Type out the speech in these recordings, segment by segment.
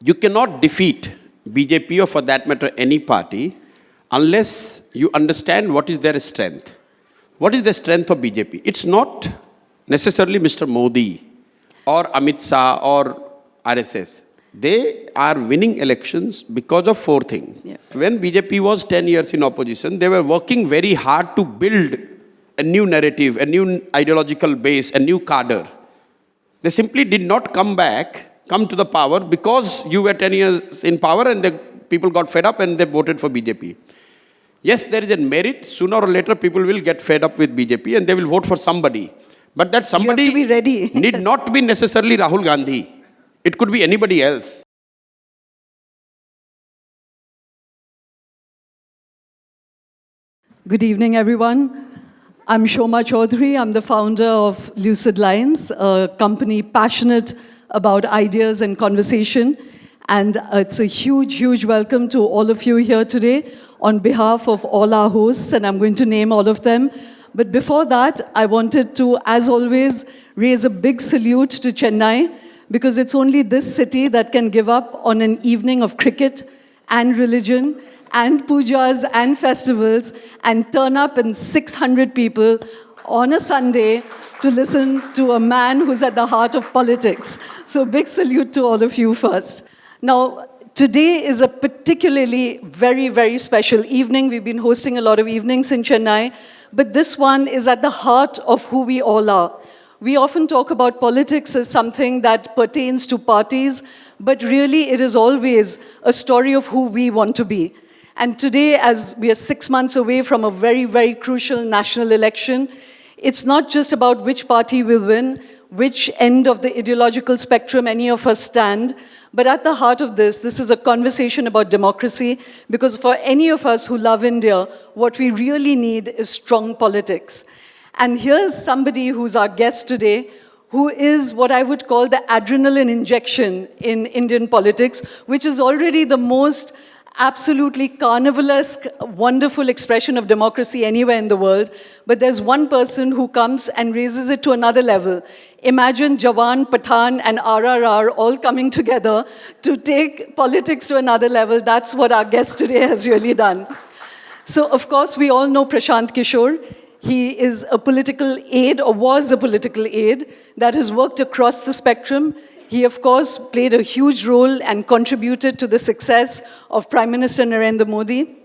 You cannot defeat BJP or for that matter any party unless you understand what is their strength. What is the strength of BJP? It's not necessarily Mr. Modi or Amit Shah or RSS. They are winning elections because of four things. Yeah. When BJP was 10 years in opposition, they were working very hard to build a new narrative, a new ideological base, a new cadre. They simply did not come to the power because you were 10 years in power and the people got fed up and they voted for BJP. Yes, there is a merit. Sooner or later, people will get fed up with BJP and they will vote for somebody. But that somebody you have to be ready. need not be necessarily Rahul Gandhi. It could be anybody else. Good evening, everyone. I'm Shoma Chaudhury. I'm the founder of Lucid Lines, a company passionate about ideas and conversation. And it's a huge, huge welcome to all of you here today on behalf of all our hosts, and I'm going to name all of them. But before that, I wanted to, as always, raise a big salute to Chennai, because it's only this city that can give up on an evening of cricket and religion and pujas and festivals and turn up in 600 people on a Sunday to listen to a man who's at the heart of politics. So big salute to all of you first. Now, today is a particularly very, very special evening. We've been hosting a lot of evenings in Chennai, but this one is at the heart of who we all are. We often talk about politics as something that pertains to parties, but really it is always a story of who we want to be. And today, as we are 6 months away from a very, very crucial national election, it's not just about which party will win, which end of the ideological spectrum any of us stand, but at the heart of this is a conversation about democracy, because for any of us who love India, what we really need is strong politics. And here's somebody who's our guest today, who is what I would call the adrenaline injection in Indian politics, which is already the most absolutely carnivalesque, wonderful expression of democracy anywhere in the world. But there's one person who comes and raises it to another level. Imagine Jawan, Pathan, and RRR all coming together to take politics to another level. That's what our guest today has really done. So, of course, we all know Prashant Kishor. He is a political aide, or was a political aide, that has worked across the spectrum. He, of course, played a huge role and contributed to the success of Prime Minister Narendra Modi,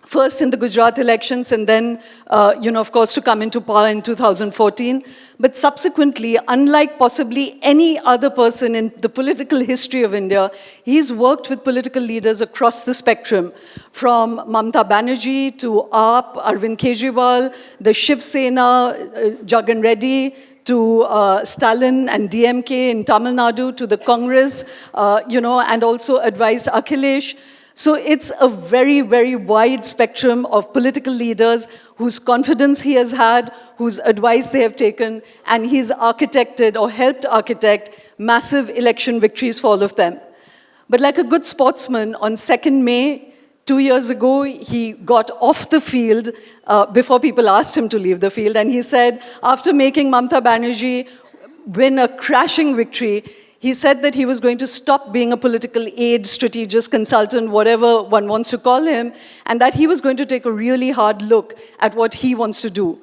first in the Gujarat elections and then, of course, to come into power in 2014. But subsequently, unlike possibly any other person in the political history of India, he's worked with political leaders across the spectrum, from Mamata Banerjee to AAP, Arvind Kejriwal, the Shiv Sena, Jagan Reddy, to Stalin and DMK in Tamil Nadu, to the Congress, and also advised Akhilesh. So it's a very, very wide spectrum of political leaders whose confidence he has had, whose advice they have taken, and he's architected or helped architect massive election victories for all of them. But like a good sportsman, on 2nd May, 2 years ago, he got off the field before people asked him to leave the field. And he said, after making Mamata Banerjee win a crashing victory, he said that he was going to stop being a political aide, strategist, consultant, whatever one wants to call him, and that he was going to take a really hard look at what he wants to do.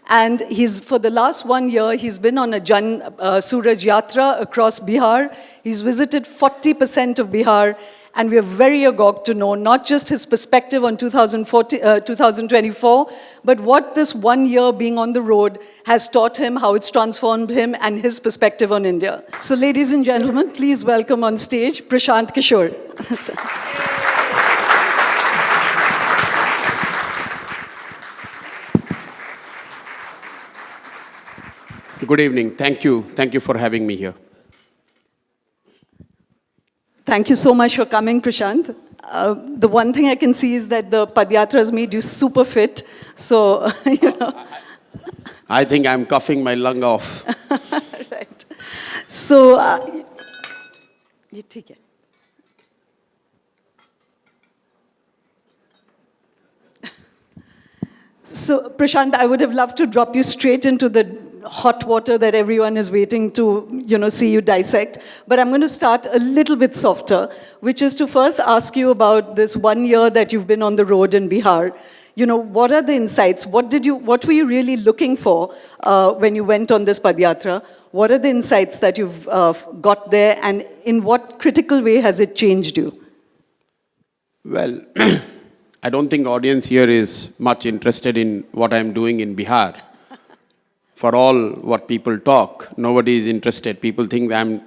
And for the last 1 year, he's been on a Jan Suraj Yatra across Bihar. He's visited 40% of Bihar. And we are very agog to know not just his perspective on 2024, but what this 1 year being on the road has taught him, how it's transformed him, and his perspective on India. So, ladies and gentlemen, please welcome on stage Prashant Kishor. Good evening. Thank you. Thank you for having me here. Thank you so much for coming, Prashant. The one thing I can see is that the Padyatra has made you super fit. So, I think I'm coughing my lung off. Right. So, So, Prashant, I would have loved to drop you straight into the hot water that everyone is waiting to, see you dissect. But I'm going to start a little bit softer, which is to first ask you about this 1 year that you've been on the road in Bihar. What are the insights? What were you really looking for when you went on this Padyatra? What are the insights that you've got there, and in what critical way has it changed you? Well, I don't think audience here is much interested in what I'm doing in Bihar. For all what people talk, nobody is interested. People think I'm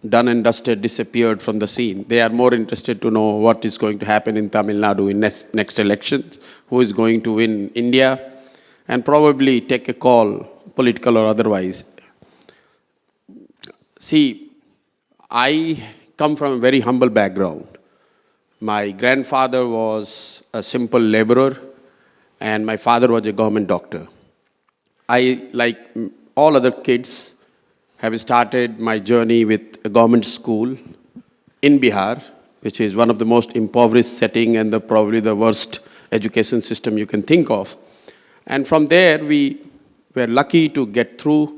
done and dusted, disappeared from the scene. They are more interested to know what is going to happen in Tamil Nadu in next elections, who is going to win India, and probably take a call, political or otherwise. See, I come from a very humble background. My grandfather was a simple laborer, and my father was a government doctor. I, like all other kids, have started my journey with a government school in Bihar, which is one of the most impoverished setting and probably the worst education system you can think of. And from there, we were lucky to get through,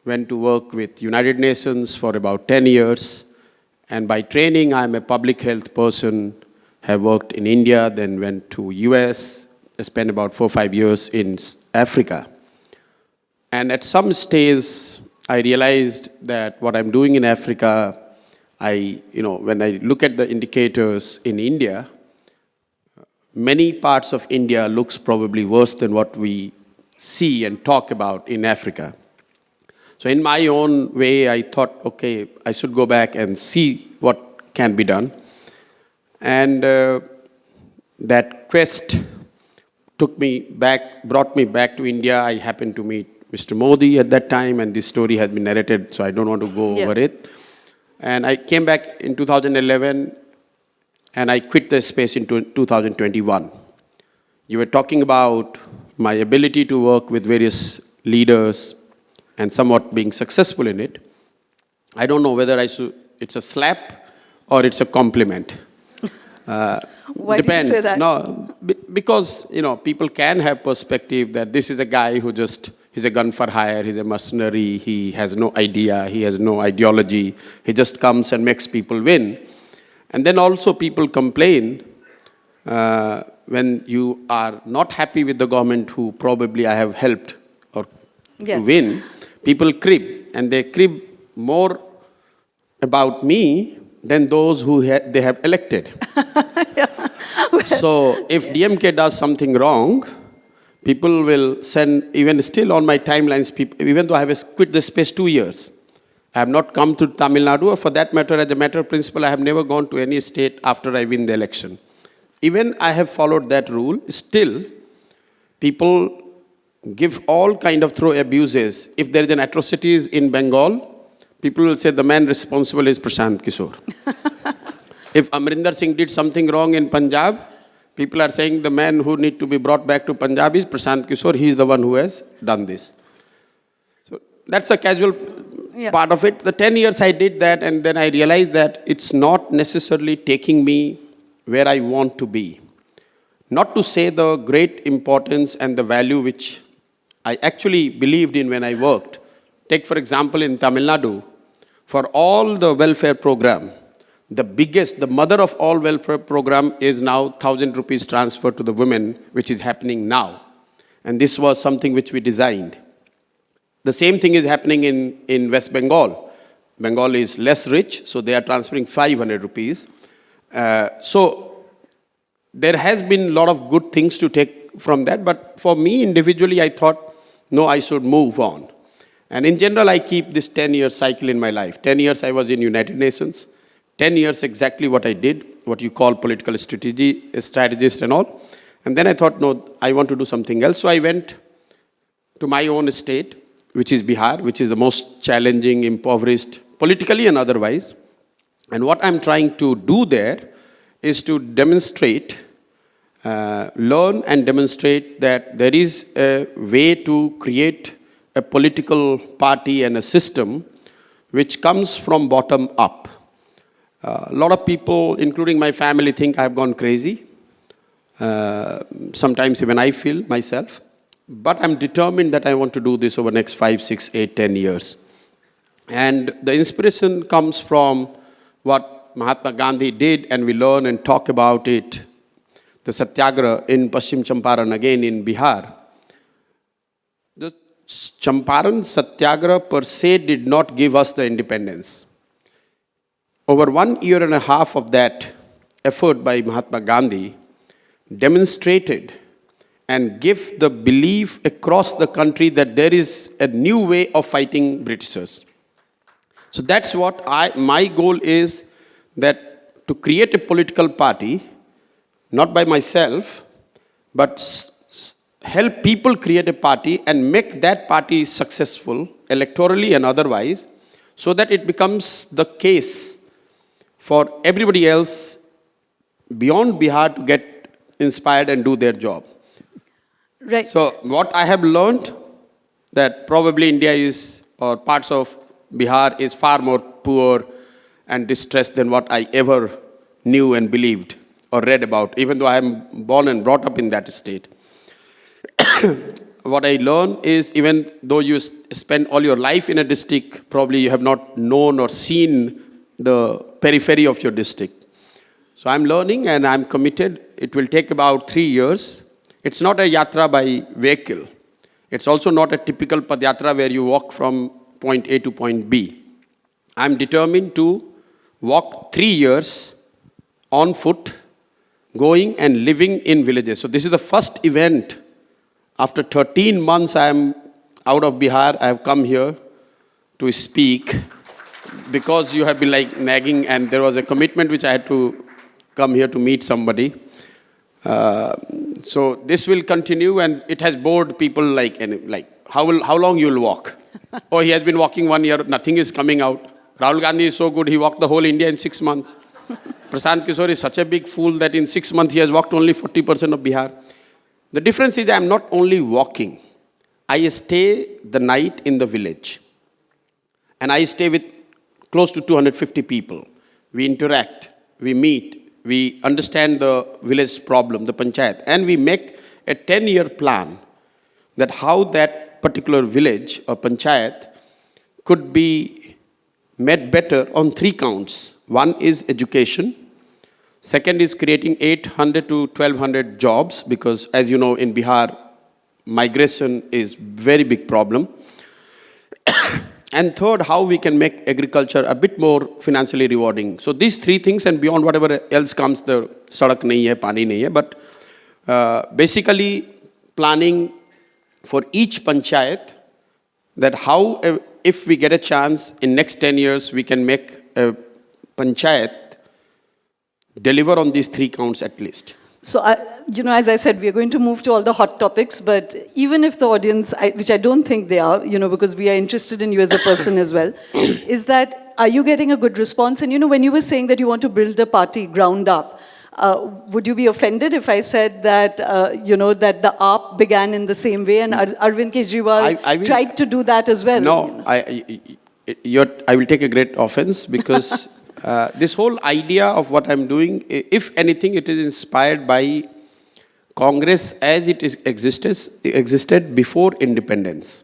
went to work with United Nations for about 10 years. And by training, I'm a public health person, have worked in India, then went to US, spent about 4 or 5 years in Africa. And at some stage, I realized that what I'm doing in Africa, when I look at the indicators in India, many parts of India looks probably worse than what we see and talk about in Africa. So in my own way, I thought, okay, I should go back and see what can be done. And that quest brought me back to India. I happened to meet Mr. Modi at that time, and this story has been narrated, so I don't want to go over it. And I came back in 2011, and I quit the space in 2021. You were talking about my ability to work with various leaders and somewhat being successful in it. I don't know whether it's a slap or it's a compliment. Why depends. Do you say that? No, because people can have perspective that this is a guy who he's a gun for hire, he's a mercenary, he has no idea, he has no ideology, he just comes and makes people win. And then also people complain when you are not happy with the government who probably I have helped or to win, people crib, and they crib more about me than those who they have elected. So if DMK does something wrong, people will send, even still on my timelines, even though I have quit the space 2 years, I have not come to Tamil Nadu, or for that matter, as a matter of principle, I have never gone to any state after I win the election. Even I have followed that rule, still people give all kind of throw abuses. If there is an atrocities in Bengal, people will say the man responsible is Prashant Kishor. If Amrinder Singh did something wrong in Punjab, people are saying the man who need to be brought back to Punjab is Prashant Kishor. He is the one who has done this. So that's a casual part of it. The 10 years I did that, and then I realized that it's not necessarily taking me where I want to be. Not to say the great importance and the value which I actually believed in when I worked. Take, for example, in Tamil Nadu, for all the welfare program, the mother of all welfare program is now 1,000 rupees transfer to the women, which is happening now. And this was something which we designed. The same thing is happening in West Bengal. Bengal is less rich, so they are transferring 500 rupees. So there has been a lot of good things to take from that, but for me individually, I thought, no, I should move on. And in general, I keep this 10-year cycle in my life. 10 years I was in United Nations. 10 years exactly what I did, what you call political strategist and all. And then I thought, no, I want to do something else. So I went to my own state, which is Bihar, which is the most challenging, impoverished, politically and otherwise. And what I'm trying to do there is to demonstrate, learn and demonstrate that there is a way to create a political party and a system which comes from bottom up. A lot of people, including my family, think I've gone crazy. Sometimes even I feel myself. But I'm determined that I want to do this over the next 5, 6, 8, 10 years. And the inspiration comes from what Mahatma Gandhi did, and we learn and talk about it. The Satyagraha in Paschim Champaran, again in Bihar. The Champaran Satyagraha per se did not give us the independence. Over 1 year and a half of that effort by Mahatma Gandhi demonstrated and give the belief across the country that there is a new way of fighting Britishers. So that's what my goal is, that to create a political party, not by myself, but help people create a party and make that party successful electorally and otherwise, so that it becomes the case for everybody else beyond Bihar to get inspired and do their job. Right. So what I have learned, that probably India is, or parts of Bihar is far more poor and distressed than what I ever knew and believed or read about, even though I am born and brought up in that state. What I learn is, even though you spend all your life in a district, probably you have not known or seen the periphery of your district. So I'm learning and I'm committed. It will take about 3 years. It's not a yatra by vehicle. It's also not a typical Padyatra where you walk from point A to point B. I'm determined to walk 3 years on foot, going and living in villages. So this is the first event. After 13 months I am out of Bihar. I have come here to speak because you have been like nagging, and there was a commitment which I had to come here to meet somebody. So this will continue, and it has bored people like how long you will walk? Oh, he has been walking 1 year, nothing is coming out. Rahul Gandhi is so good, he walked the whole India in 6 months. Prashant Kishor is such a big fool that in 6 months he has walked only 40% of Bihar. The difference is that I am not only walking, I stay the night in the village. And I stay with close to 250 people. We interact, we meet, we understand the village problem, the panchayat, and we make a 10-year plan that how that particular village or panchayat could be made better on 3 counts. One is education. Second is creating 800 to 1200 jobs, because as you know, in Bihar, migration is very big problem. And third, how we can make agriculture a bit more financially rewarding. So these 3 things, and beyond whatever else comes, the sadak nahi hai, pani nahi hai, but basically planning for each panchayat, that how, if we get a chance in next 10 years, we can make a panchayat deliver on these 3 counts at least. So, as I said, we are going to move to all the hot topics, but even if the audience, which I don't think they are, because we are interested in you as a person as well, is that, are you getting a good response? And, when you were saying that you want to build a party ground up, would you be offended if I said that, that the AAP began in the same way and Arvind Kejriwal tried to do that as well? No, I will take a great offense, because this whole idea of what I'm doing, if anything, it is inspired by Congress as it existed before independence,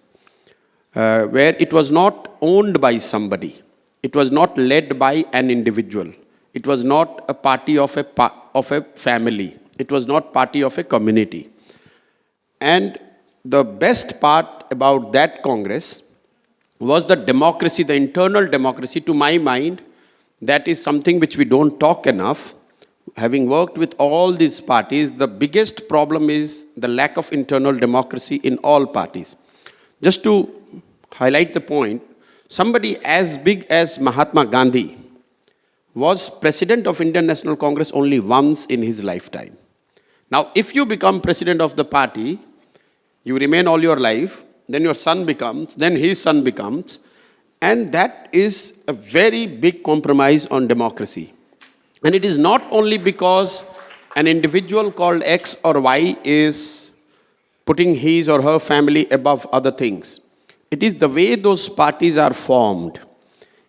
where it was not owned by somebody. It was not led by an individual. It was not a party of a family. It was not party of a community. And the best part about that Congress was the democracy, the internal democracy. To my mind, that is something which we don't talk enough. Having worked with all these parties, the biggest problem is the lack of internal democracy in all parties. Just to highlight the point, somebody as big as Mahatma Gandhi was president of Indian National Congress only once in his lifetime. Now, if you become president of the party, you remain all your life, then your son becomes, then his son becomes, and that is a very big compromise on democracy. And it is not only because an individual called X or Y is putting his or her family above other things. It is the way those parties are formed.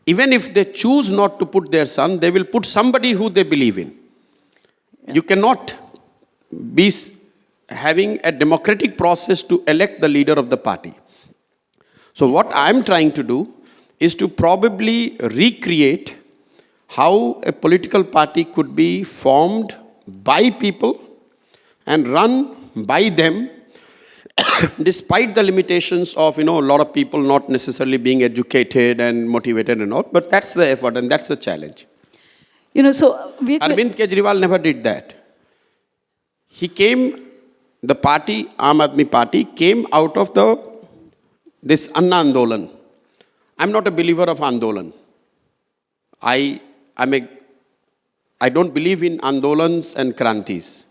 Even if they choose not to put their son, they will put somebody who they believe in. You cannot be having a democratic process to elect the leader of the party. So what I'm trying to do is to probably recreate how a political party could be formed by people and run by them despite the limitations of, a lot of people not necessarily being educated and motivated and all. But that's the effort and that's the challenge. Arvind Kejriwal never did that. He came, the party, Aam Aadmi Party, came out of this Anna Andolan. I'm not a believer of Andolan. I don't believe in Andolans and Krantis.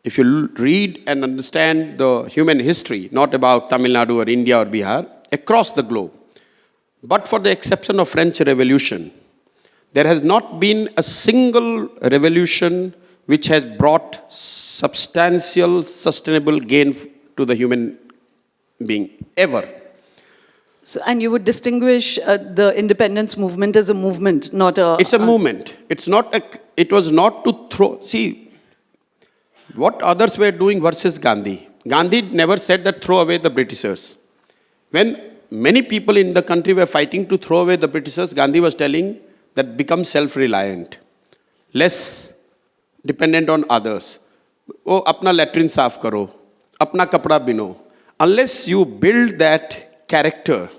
If you read and understand the human history, not about Tamil Nadu or India or Bihar, across the globe, but for the exception of French Revolution, there has not been a single revolution which has brought substantial, sustainable gain to the human being, ever. So, and you would distinguish the independence movement as a movement, not a... It's a movement. It was not to throw... See, what others were doing versus Gandhi. Gandhi never said that throw away the Britishers. When many people in the country were fighting to throw away the Britishers, Gandhi was telling that become self-reliant, less dependent on others. Oh, apna latrine saaf karo, apna kapda bino. Unless you build that character,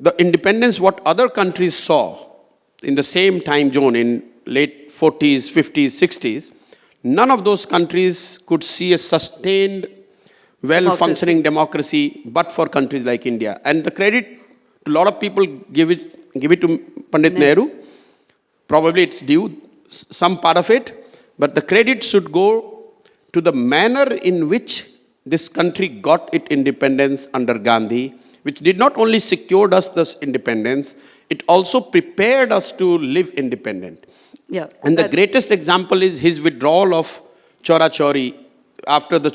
the independence what other countries saw in the same time zone in late 40s, 50s, 60s, none of those countries could see a sustained, well-functioning democracy but for countries like India. And the credit, a lot of people give it to Pandit Nehru. Probably it's due, some part of it. But the credit should go to the manner in which this country got its independence under Gandhi, which did not only secure us this independence, it also prepared us to live independent. Yeah, and the greatest example is his withdrawal of Chora Chori after the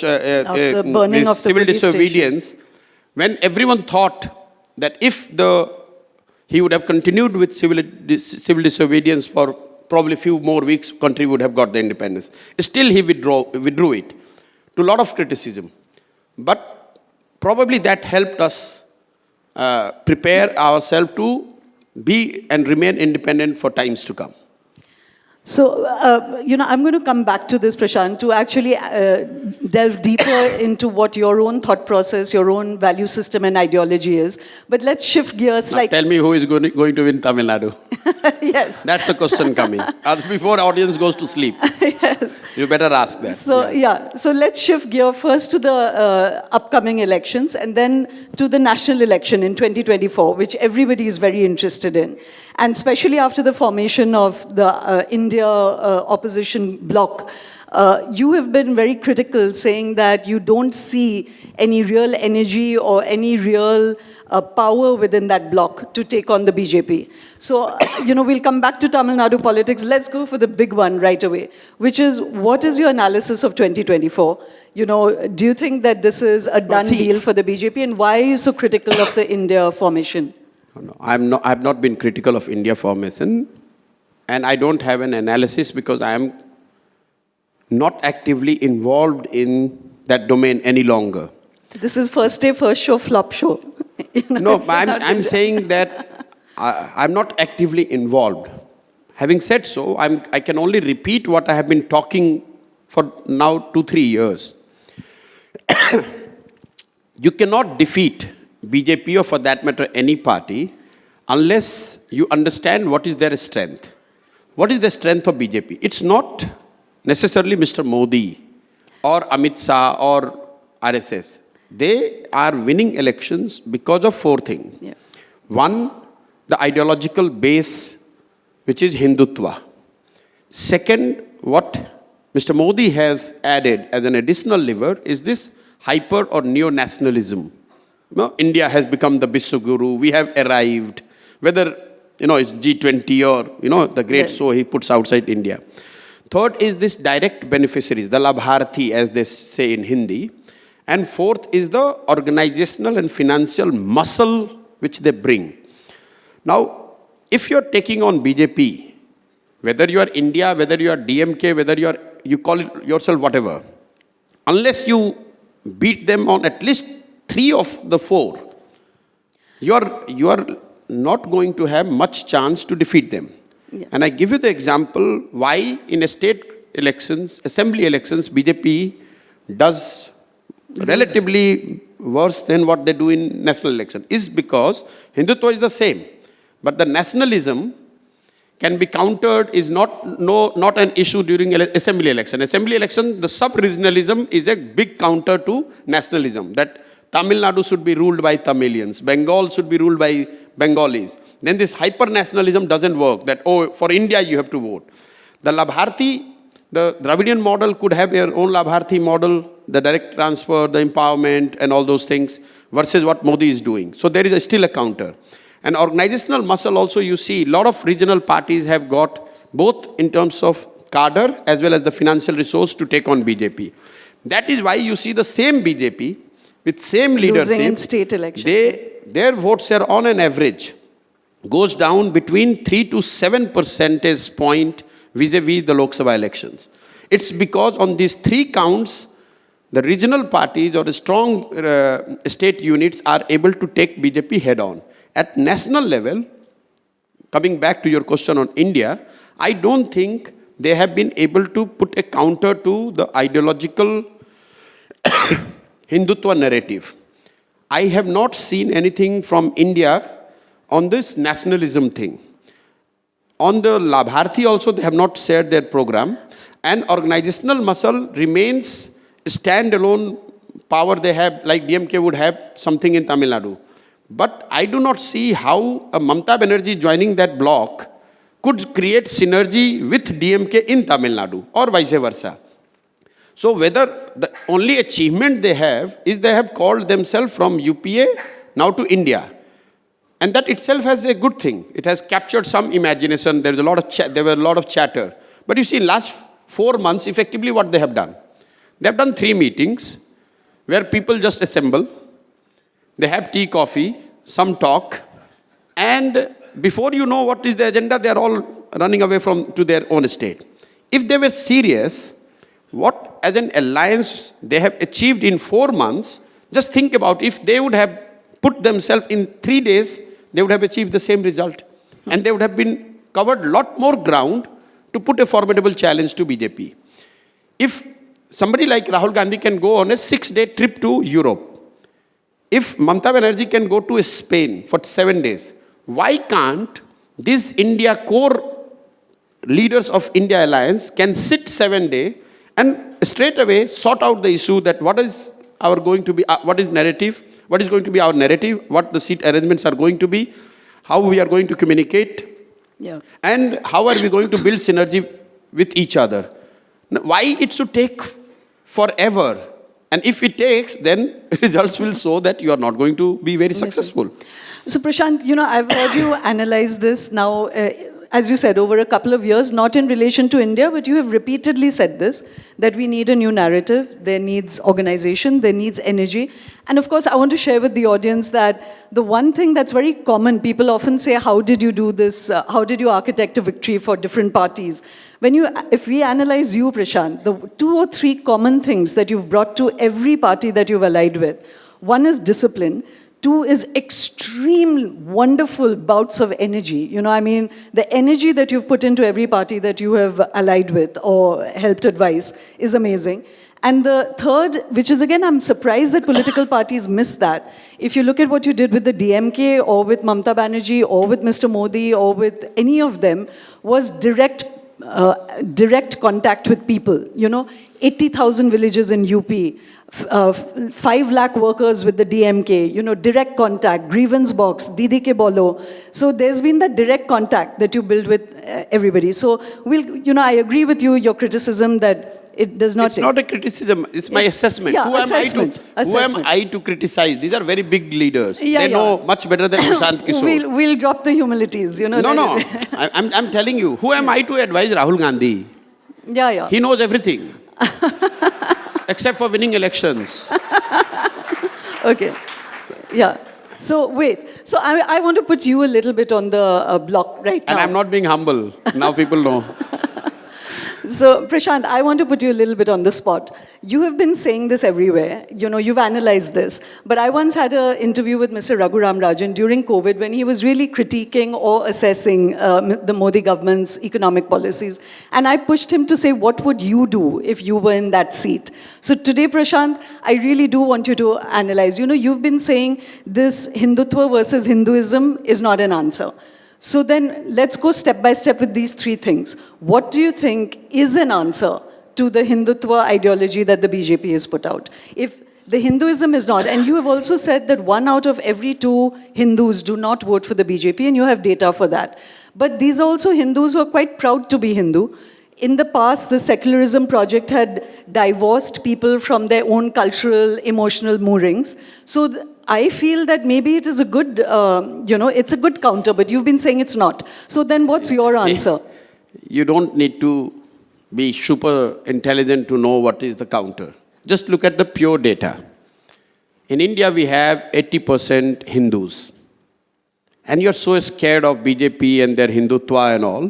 burning of the civil disobedience, when everyone thought that if he would have continued with civil disobedience for probably a few more weeks, country would have got the independence. Still, he withdrew it to a lot of criticism. But probably that helped us prepare ourselves to be and remain independent for times to come. So, I'm going to come back to this, Prashant, to actually delve deeper into what your own thought process, your own value system and ideology is. But let's shift gears. Now tell me who is going to win Tamil Nadu. Yes. That's the question coming. Before audience goes to sleep. Yes. You better ask that. So let's shift gear first to the upcoming elections and then to the national election in 2024, which everybody is very interested in. And especially after the formation of the India opposition bloc, you have been very critical, saying that you don't see any real energy or any real power within that bloc to take on the BJP. So, we'll come back to Tamil Nadu politics. Let's go for the big one right away, which is, what is your analysis of 2024? Do you think that this is a done deal for the BJP, and why are you so critical of the India formation? No, I've not been critical of India formation, and I don't have an analysis because I am not actively involved in that domain any longer. This is first day, first show, flop show. No, I'm saying that I'm not actively involved. Having said so, I can only repeat what I have been talking for now 2-3 years. You cannot defeat BJP or for that matter any party unless you understand what is their strength. What is the strength of BJP? It's not necessarily Mr. Modi or Amit Shah or RSS. They are winning elections because of 4 things. Yeah. One, the ideological base, which is Hindutva. Second, what Mr. Modi has added as an additional lever is this hyper or neo-nationalism. India has become the Vishwaguru. We have arrived. Whether, it's G20 or, the great show he puts outside India. Third is this direct beneficiaries, the Labharthi, as they say in Hindi. And fourth is the organizational and financial muscle which they bring. Now, if you're taking on BJP, whether you are India, whether you are DMK, whether you call it yourself whatever, unless you beat them on at least 3 of the 4, you are not going to have much chance to defeat them. Yeah. And I give you the example why in a state elections, assembly elections, BJP does relatively worse than what they do in national election. Is because Hindutva is the same, but the nationalism can be countered, is not an issue during assembly election. Assembly election, the sub-regionalism is a big counter to nationalism, that Tamil Nadu should be ruled by Tamilians, Bengal should be ruled by Bengalis. Then this hyper-nationalism doesn't work, that, oh, for India you have to vote. The Labharti, the Dravidian model could have their own Labharti model, the direct transfer, the empowerment and all those things, versus what Modi is doing. So there is still a counter. And organizational muscle also, you see, a lot of regional parties have got both in terms of cadre as well as the financial resource to take on BJP. That is why you see the same BJP with same leadership. Losing in state elections. Their vote share on an average goes down between 3 to 7 percentage point vis-a-vis the Lok Sabha elections. It's because on these 3 counts, the regional parties or the strong state units are able to take BJP head on. At national level, coming back to your question on India, I don't think they have been able to put a counter to the ideological Hindutva narrative. I have not seen anything from India on this nationalism thing. On the Labharti also, they have not shared their program. And organizational muscle remains standalone power they have, like DMK would have something in Tamil Nadu. But I do not see how a Mamata Banerjee joining that bloc could create synergy with DMK in Tamil Nadu or vice versa. So whether the only achievement they have is they have called themselves from UPA now to India. And that itself has a good thing. It has captured some imagination. There were a lot of chatter. But you see, in last 4 months, effectively what they have done. They have done 3 meetings where people just assemble. They have tea, coffee, some talk. And before you know what is the agenda, they are all running away to their own state. If they were serious, what as an alliance they have achieved in 4 months, just think about if they would have put themselves in 3 days, they would have achieved the same result. And they would have been covered a lot more ground to put a formidable challenge to BJP. If somebody like Rahul Gandhi can go on a 6-day trip to Europe, if Mamata Banerjee can go to Spain for 7 days, why can't these India core leaders of India Alliance can sit 7 days and straight away sort out the issue that what is going to be our narrative, what the seat arrangements are going to be, how we are going to communicate, and how are we going to build synergy with each other. Now, why it should take forever? And if it takes, then results will show that you are not going to be very successful. So Prashant, I've heard you analyze this now, as you said, over a couple of years, not in relation to India, but you have repeatedly said this, that we need a new narrative, there needs organization, there needs energy. And of course, I want to share with the audience that the one thing that's very common, people often say, how did you do this? How did you architect a victory for different parties? If we analyze you, Prashant, the 2 or 3 common things that you've brought to every party that you've allied with, one is discipline, 2 is extreme, wonderful bouts of energy. The energy that you've put into every party that you have allied with or helped advise is amazing. And the third, which is again, I'm surprised that political parties miss that. If you look at what you did with the DMK or with Mamata Banerjee or with Mr. Modi or with any of them, was direct contact with people. 80,000 villages in UP, 5 lakh workers with the DMK, direct contact, grievance box, Didi ke bolo. So there's been that direct contact that you build with everybody. So I agree with you, your criticism that it does not. It's not a criticism, it's my assessment. Yeah, Who am I to criticize? These are very big leaders. They know much better than Prashant Kishor. We'll drop the humilities, No. I'm telling you, who am I to advise Rahul Gandhi? Yeah. He knows everything. Except for winning elections. Okay. Yeah. So wait. So I want to put you a little bit on the block right now. And I'm not being humble. Now people know. So, Prashant, I want to put you a little bit on the spot. You have been saying this everywhere. You know, you've analyzed this. But I once had an interview with Mr. Raghuram Rajan during COVID when he was really critiquing or assessing the Modi government's economic policies. And I pushed him to say, what would you do if you were in that seat? So today, Prashant, I really do want you to analyze. You know, you've been saying this Hindutva versus Hinduism is not an answer. So then let's go step by step with these three things. What do you think is an answer to the Hindutva ideology that the BJP has put out? If the Hinduism is not, and you have also said that 1 out of every 2 Hindus do not vote for the BJP, and you have data for that. But these are also Hindus who are quite proud to be Hindu. In the past, the secularism project had divorced people from their own cultural, emotional moorings. So I feel that maybe it is a good, it's a good counter, but you've been saying it's not. So then what's your answer? You don't need to be super intelligent to know what is the counter. Just look at the pure data. In India, we have 80% Hindus. And you're so scared of BJP and their Hindutva and all.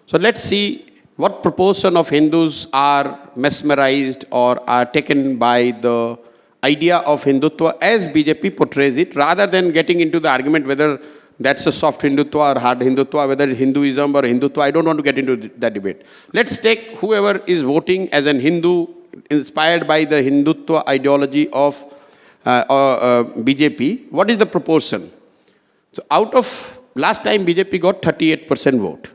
So let's see what proportion of Hindus are mesmerized or are taken by the idea of Hindutva as BJP portrays it, rather than getting into the argument whether that's a soft Hindutva or hard Hindutva, whether it's Hinduism or Hindutva. I don't want to get into that debate. Let's take whoever is voting as an Hindu inspired by the Hindutva ideology of BJP. What is the proportion? So out of, last time BJP got 38% vote.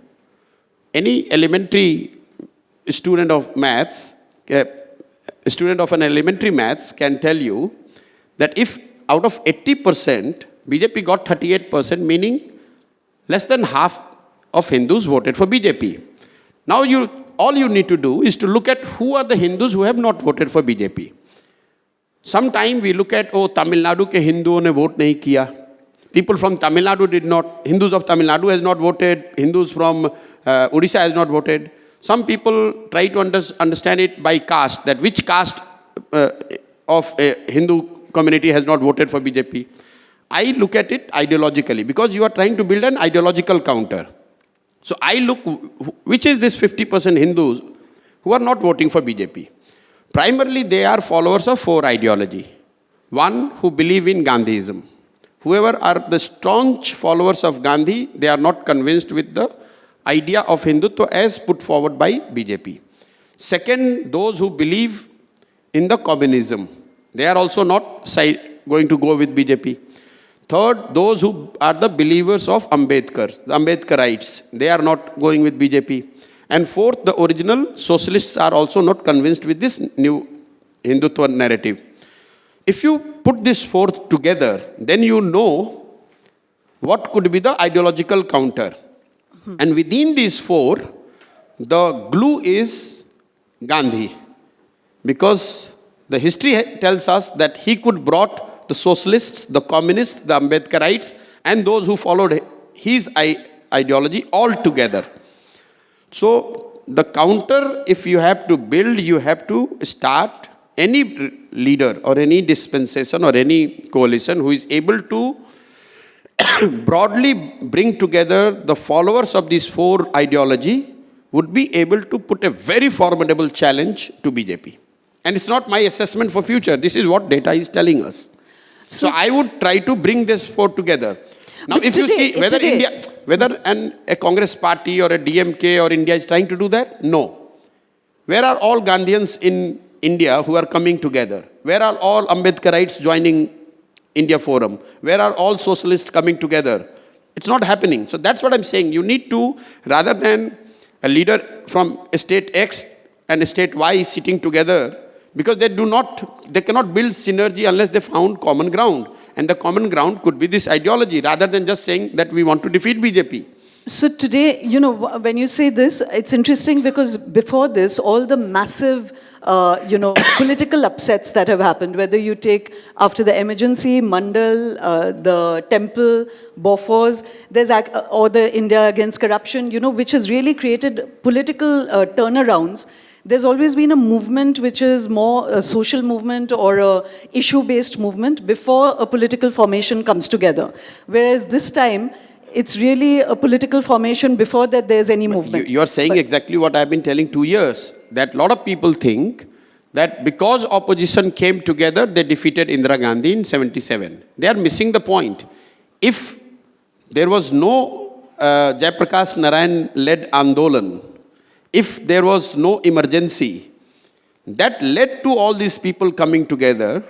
Any elementary student of maths, a student of an elementary maths can tell you that if out of 80%, BJP got 38%, meaning less than half of Hindus voted for BJP. Now all you need to do is to look at who are the Hindus who have not voted for BJP. Sometime we look at, Tamil Nadu ke Hinduon ne vote nahi kiya. People from Tamil Nadu did not, Hindus of Tamil Nadu has not voted, Hindus from Odisha has not voted. Some people try to understand it by caste, that which caste of a Hindu community has not voted for BJP. I look at it ideologically, because you are trying to build an ideological counter. So I look, which is this 50% Hindus who are not voting for BJP? Primarily, they are followers of 4 ideology. One, who believe in Gandhism. Whoever are the staunch followers of Gandhi, they are not convinced with the idea of Hindutva as put forward by BJP. Second, those who believe in the communism. They are also not going to go with BJP. Third, those who are the believers of Ambedkar, the Ambedkarites. They are not going with BJP. And fourth, the original socialists are also not convinced with this new Hindutva narrative. If you put this fourth together, then you know what could be the ideological counter. And within these 4, the glue is Gandhi. Because the history tells us that he could brought the socialists, the communists, the Ambedkarites, and those who followed his ideology all together. So the counter, if you have to build, you have to start any leader or any dispensation or any coalition who is able to broadly bring together the followers of these 4 ideology would be able to put a very formidable challenge to BJP. And it's not my assessment for future. This is what data is telling us. So I would try to bring this 4 together. Now, if you see whether a Congress party or a DMK or India is trying to do that, no. Where are all Gandhians in India who are coming together? Where are all Ambedkarites joining India Forum? Where are all socialists coming together? It's not happening. So that's what I'm saying. You need to, rather than a leader from state X and state Y sitting together, because they cannot build synergy unless they found common ground. And the common ground could be this ideology, rather than just saying that we want to defeat BJP. So today, when you say this, it's interesting because before this, all the massive, political upsets that have happened, whether you take after the emergency, Mandal, the Temple, Bofors, or the India against corruption, which has really created political turnarounds. There's always been a movement which is more a social movement or a issue-based movement before a political formation comes together. Whereas this time, it's really a political formation before that there's any movement. You are saying exactly what I've been telling 2 years, that a lot of people think that because opposition came together, they defeated Indira Gandhi in 77. They are missing the point. If there was no Jayaprakash Narayan-led Andolan, if there was no emergency, that led to all these people coming together,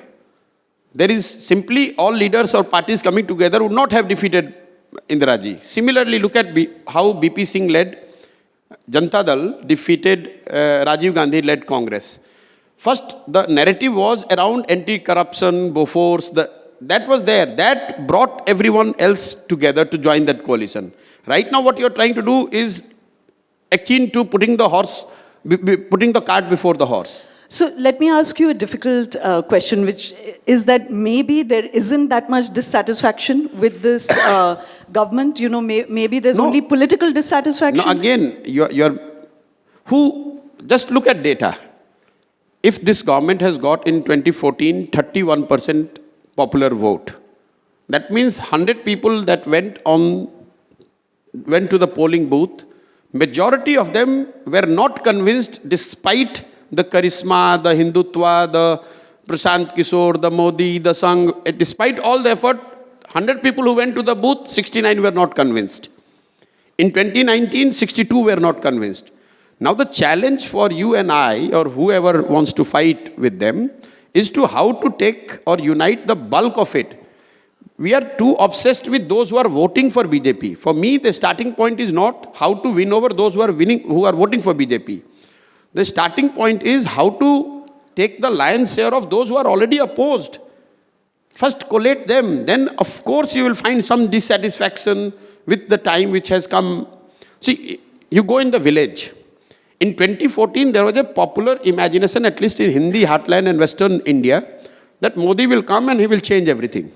there is simply all leaders or parties coming together would not have defeated Indira Ji. Similarly, look at how BP Singh led Janata Dal defeated Rajiv Gandhi led Congress. First, the narrative was around anti-corruption, Bofors, that was there. That brought everyone else together to join that coalition. Right now, what you're trying to do is akin to putting the cart before the horse. So let me ask you a difficult question, which is that maybe there isn't that much dissatisfaction with this government. You know, maybe there's only political dissatisfaction. No, again, just look at data. If this government has got in 2014 31% popular vote, that means 100 people that went to the polling booth, majority of them were not convinced despite the charisma, the Hindutva, the Prashant Kishor, the Modi, the Sangh, despite all the effort, 100 people who went to the booth, 69 were not convinced. In 2019, 62 were not convinced. Now the challenge for you and I, or whoever wants to fight with them, is to how to take or unite the bulk of it. We are too obsessed with those who are voting for BJP. For me, the starting point is not how to win over those who are voting for BJP. The starting point is how to take the lion's share of those who are already opposed. First collate them, then of course you will find some dissatisfaction with the time which has come. See, you go in the village. In 2014, there was a popular imagination, at least in Hindi heartland and Western India, that Modi will come and he will change everything.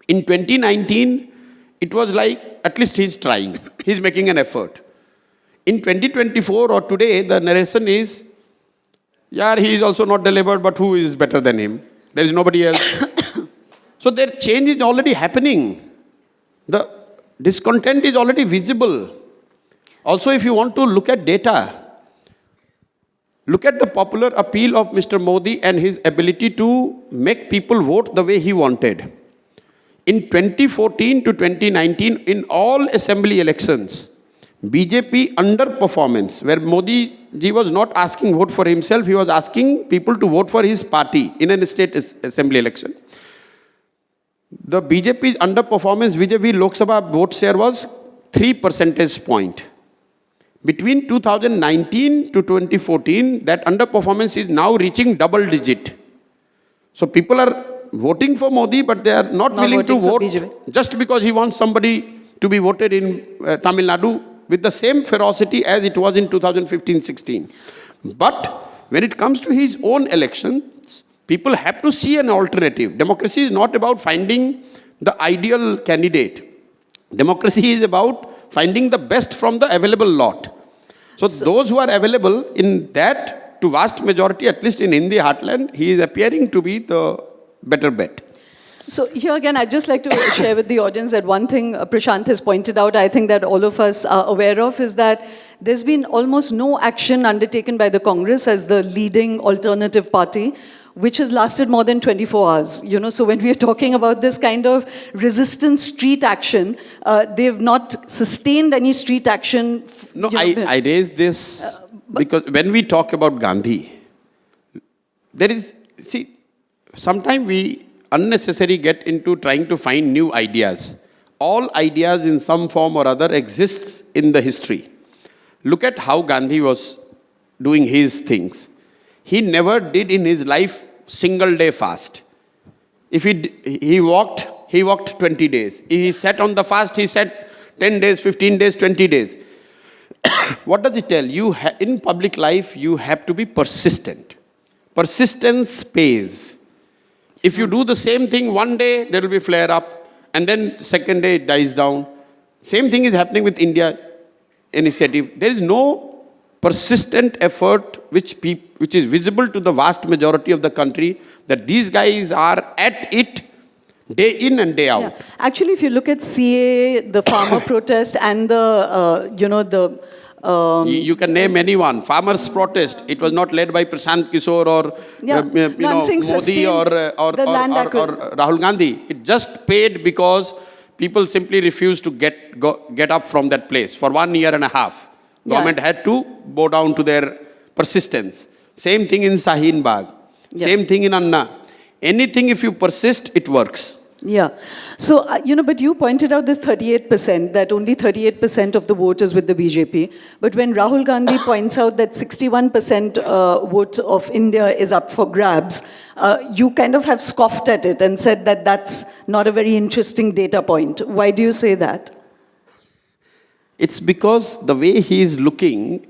In 2019, it was like, at least he's trying. He's making an effort. In 2024 or today, the narration is, yeah, he is also not delivered, but who is better than him? There is nobody else. So their change is already happening. The discontent is already visible. Also, if you want to look at data, look at the popular appeal of Mr. Modi and his ability to make people vote the way he wanted. In 2014 to 2019, in all assembly elections, BJP underperformance, where Modi ji was not asking vote for himself, he was asking people to vote for his party in a state assembly election. The BJP's underperformance vis-a-vis Lok Sabha vote share was 3 percentage point. Between 2019 to 2014, that underperformance is now reaching double digit. So people are voting for Modi, but they are not willing to vote just because he wants somebody to be voted in Tamil Nadu with the same ferocity as it was in 2015-16. But when it comes to his own elections, people have to see an alternative. Democracy is not about finding the ideal candidate. Democracy is about finding the best from the available lot. So those who are available in that, to vast majority, at least in Hindi heartland, he is appearing to be the better bet. So here again, I'd just like to share with the audience that one thing Prashant has pointed out, I think that all of us are aware of, is that there's been almost no action undertaken by the Congress as the leading alternative party, which has lasted more than 24 hours. You know, so when we're talking about this kind of resistance street action, they've not sustained any street action. No, I raised this because when we talk about Gandhi, there is, see, sometimes we unnecessarily get into trying to find new ideas. All ideas in some form or other exists in the history. Look at how Gandhi was doing his things. He never did in his life single day fast. If he walked 20 days. If he sat on the fast, he sat 10 days, 15 days, 20 days. What does it tell? In public life, you have to be persistent. Persistence pays. If you do the same thing one day, there will be flare up, and then second day it dies down. Same thing is happening with India initiative. There is no persistent effort which is visible to the vast majority of the country, that these guys are at it day in and day out. Yeah. Actually, if you look at CA, the farmer protest, and the, You can name anyone. Farmers' protest. It was not led by Prashant Kishor or I'm saying Modi or Rahul Gandhi. It just paid because people simply refused to get up from that place for 1 year and a half. Government had to bow down to their persistence. Same thing in Shaheen Bagh. Same thing in Anna. Anything, if you persist, it works. Yeah. So, but you pointed out this 38%, that only 38% of the vote is with the BJP. But when Rahul Gandhi points out that 61% vote of India is up for grabs, you kind of have scoffed at it and said that that's not a very interesting data point. Why do you say that? It's because the way he is looking,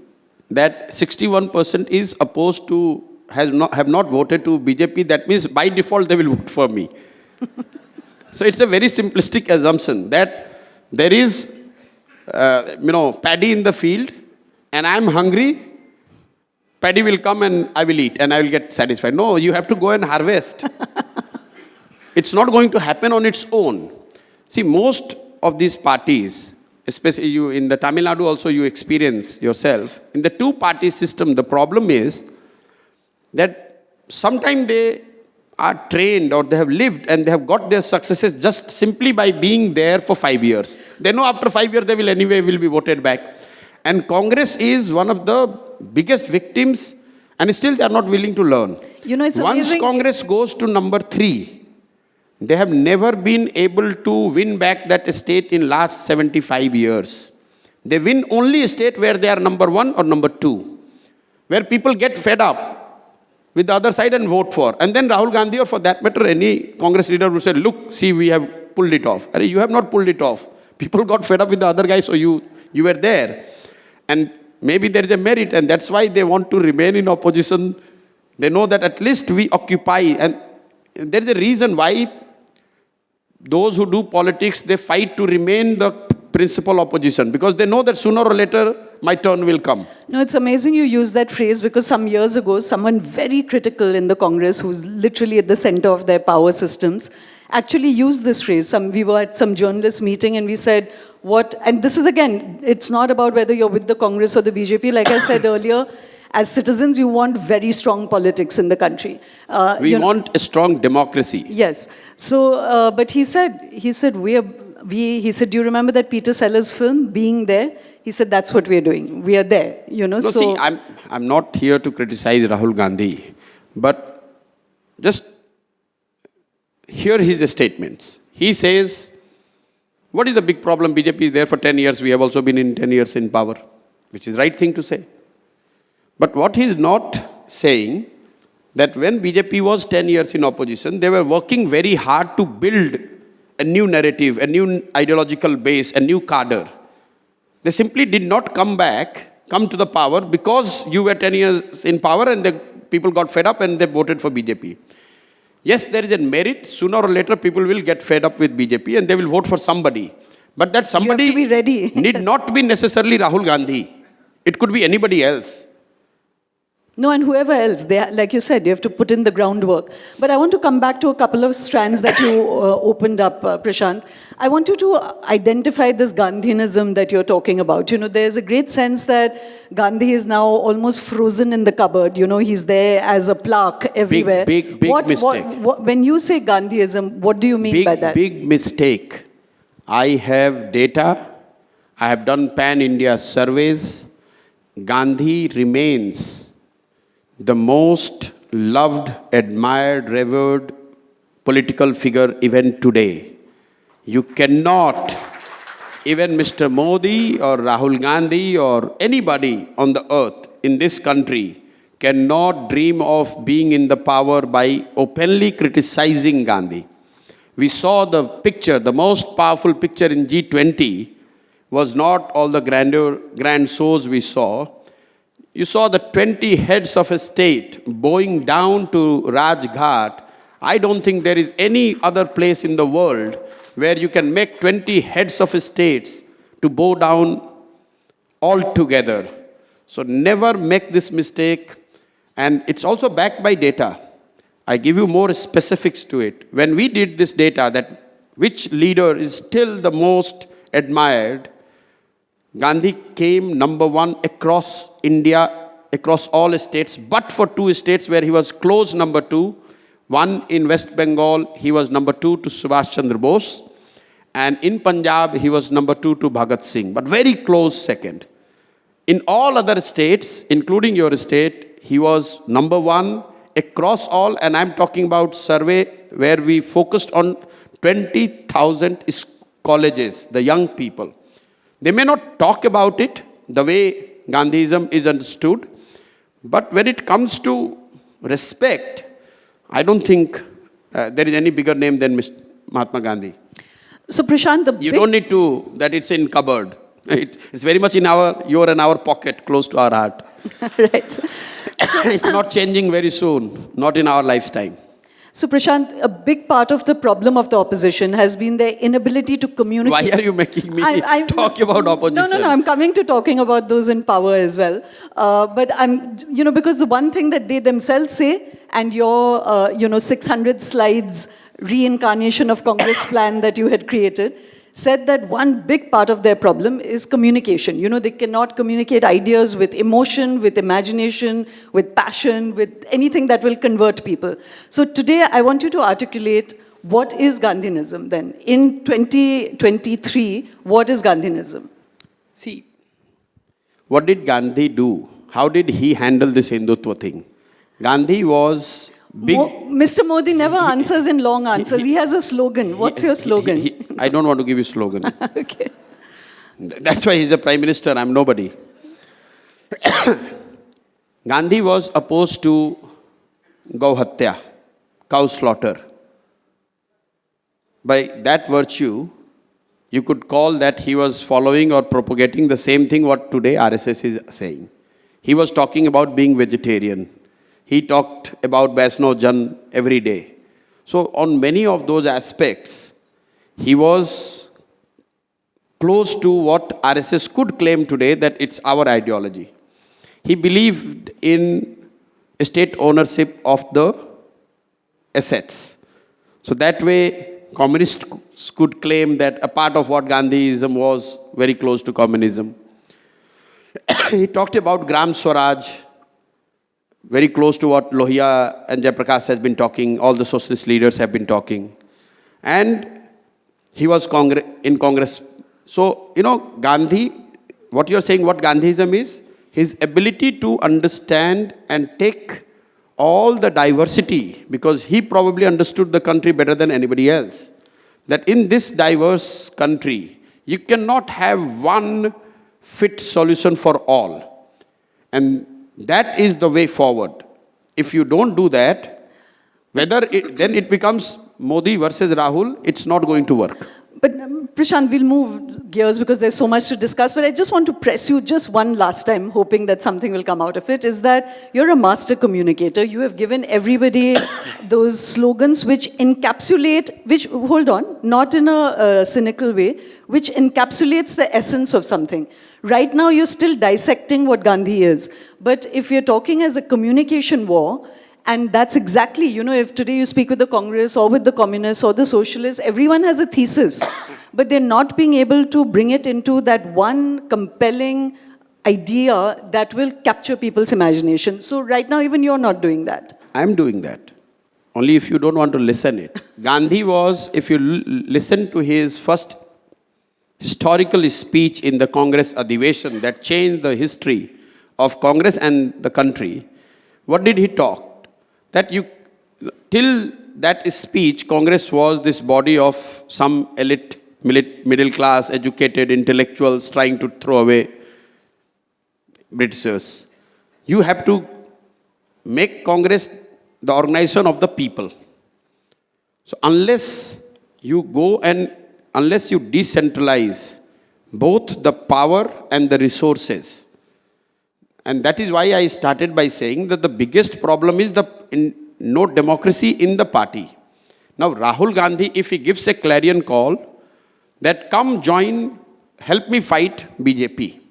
that 61% is opposed to, have not voted to BJP, that means by default they will vote for me. So it's a very simplistic assumption that there is, paddy in the field and I'm hungry, paddy will come and I will eat and I will get satisfied. No, you have to go and harvest. It's not going to happen on its own. See, most of these parties, especially you in the Tamil Nadu also you experience yourself, in the two-party system, the problem is that sometimes they are trained or they have lived and they have got their successes just simply by being there for 5 years. They know after 5 years they will be voted back. And Congress is one of the biggest victims and still they are not willing to learn. It's Once amazing. Congress goes to number 3, they have never been able to win back that state in last 75 years. They win only a state where they are number 1 or number 2, where people get fed up with the other side and vote for. And then Rahul Gandhi, or for that matter, any Congress leader would say, look, see, we have pulled it off. You have not pulled it off. People got fed up with the other guy, so you were there. And maybe there is a merit, and that's why they want to remain in opposition. They know that at least we occupy. And there is a reason why those who do politics, they fight to remain the principal opposition, because they know that sooner or later my turn will come. No, it's amazing you use that phrase, because some years ago, someone very critical in the Congress, who's literally at the center of their power systems, actually used this phrase. We were at some journalist meeting and we said, and this is again, it's not about whether you're with the Congress or the BJP. Like I said earlier, as citizens, you want very strong politics in the country. We want a strong democracy. Yes. So, but he said, he said, do you remember that Peter Sellers film, Being There? He said, that's what we are doing. We are there, No, see, I'm not here to criticize Rahul Gandhi, but just hear his statements. He says, what is the big problem? BJP is there for 10 years. We have also been in 10 years in power, which is the right thing to say. But what he is not saying, that when BJP was 10 years in opposition, they were working very hard to build a new narrative, a new ideological base, a new cadre. They simply did not come to the power because you were 10 years in power and the people got fed up and they voted for BJP. Yes, there is a merit. Sooner or later, people will get fed up with BJP and they will vote for somebody. But that somebody you have to be ready. need not be necessarily Rahul Gandhi. It could be anybody else. No, and whoever else, like you said, you have to put in the groundwork. But I want to come back to a couple of strands that you opened up, Prashant. I want you to identify this Gandhianism that you're talking about. There's a great sense that Gandhi is now almost frozen in the cupboard. He's there as a plaque everywhere. Big mistake. When you say Gandhiism, what do you mean by that? Big mistake. I have data. I have done pan-India surveys. Gandhi remains the most loved, admired, revered political figure even today. You cannot, even Mr. Modi or Rahul Gandhi or anybody on the earth in this country cannot dream of being in the power by openly criticizing Gandhi. We saw the picture, the most powerful picture in G20 was not all the grand shows we saw. You saw the 20 heads of a state bowing down to Rajghat. I don't think there is any other place in the world where you can make 20 heads of states to bow down all together. So never make this mistake. And it's also backed by data. I give you more specifics to it. When we did this data that which leader is still the most admired, Gandhi came number one across India, across all states, but for two states where he was close number two. One in West Bengal, he was number two to Subhash Chandra Bose. And in Punjab, he was number two to Bhagat Singh, but very close second. In all other states, including your state, he was number one across all, and I'm talking about survey where we focused on 20,000 colleges, the young people. They may not talk about it the way Gandhism is understood, but when it comes to respect, I don't think there is any bigger name than Mahatma Gandhi. So Prashant, You don't need to, that it's in cupboard. It's very much in your and our pocket, close to our heart. Right. It's not changing very soon, not in our lifetime. So Prashant, a big part of the problem of the opposition has been their inability to communicate. Why are you making me talk about opposition? No, I'm coming to talking about those in power as well. But because the one thing that they themselves say, and your, 600 slides reincarnation of Congress plan that you had created, said that one big part of their problem is communication. They cannot communicate ideas with emotion, with imagination, with passion, with anything that will convert people. So today I want you to articulate what is Gandhianism then? In 2023, what is Gandhianism? See, what did Gandhi do? How did he handle this Hindutva thing? Gandhi was big. Mr. Modi never answers in long answers. He has a slogan. What's your slogan? I don't want to give you slogan. Okay. That's why he's a prime minister. I'm nobody. Gandhi was opposed to Gau Hatya, cow slaughter. By that virtue, you could call that he was following or propagating the same thing what today RSS is saying. He was talking about being vegetarian. He talked about Vaishnav Jan every day. So on many of those aspects, he was close to what RSS could claim today that it's our ideology. He believed in state ownership of the assets. So that way, communists could claim that a part of what Gandhiism was very close to communism. He talked about Gram Swaraj, very close to what Lohia and Jayaprakash has been talking, all the socialist leaders have been talking. And he was in Congress. So, Gandhi, what you're saying, what Gandhiism is, his ability to understand and take all the diversity, because he probably understood the country better than anybody else, that in this diverse country, you cannot have one fit solution for all. And that is the way forward. If you don't do that, then it becomes Modi versus Rahul, it's not going to work. But Prashant, we'll move gears because there's so much to discuss, but I just want to press you just one last time, hoping that something will come out of it, is that you're a master communicator. You have given everybody those slogans which encapsulate, hold on, not in a cynical way, which encapsulates the essence of something. Right now, you're still dissecting what Gandhi is. But if you're talking as a communication war, and that's exactly, if today you speak with the Congress or with the communists or the socialists, everyone has a thesis. But they're not being able to bring it into that one compelling idea that will capture people's imagination. So right now, even you're not doing that. I'm doing that. Only if you don't want to listen it. Gandhi was, if you listen to his first historical speech in the Congress Adhiveshan that changed the history of Congress and the country, what did he talk? That till that speech, Congress was this body of some elite, middle class, educated intellectuals trying to throw away Britishers. You have to make Congress the organization of the people. So unless you decentralize both the power and the resources, and that is why I started by saying that the biggest problem is no democracy in the party. Now, Rahul Gandhi, if he gives a clarion call that come join, help me fight BJP.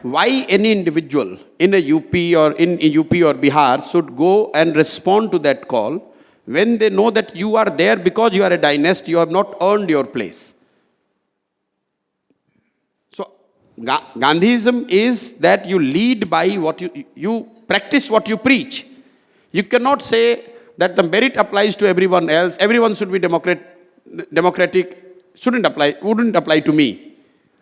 why any individual in a UP or in UP or Bihar should go and respond to that call when they know that you are there because you are a dynasty, you have not earned your place. So Gandhism is that you lead by what you practice what you preach. You cannot say that the merit applies to everyone else, everyone should be democratic, wouldn't apply to me.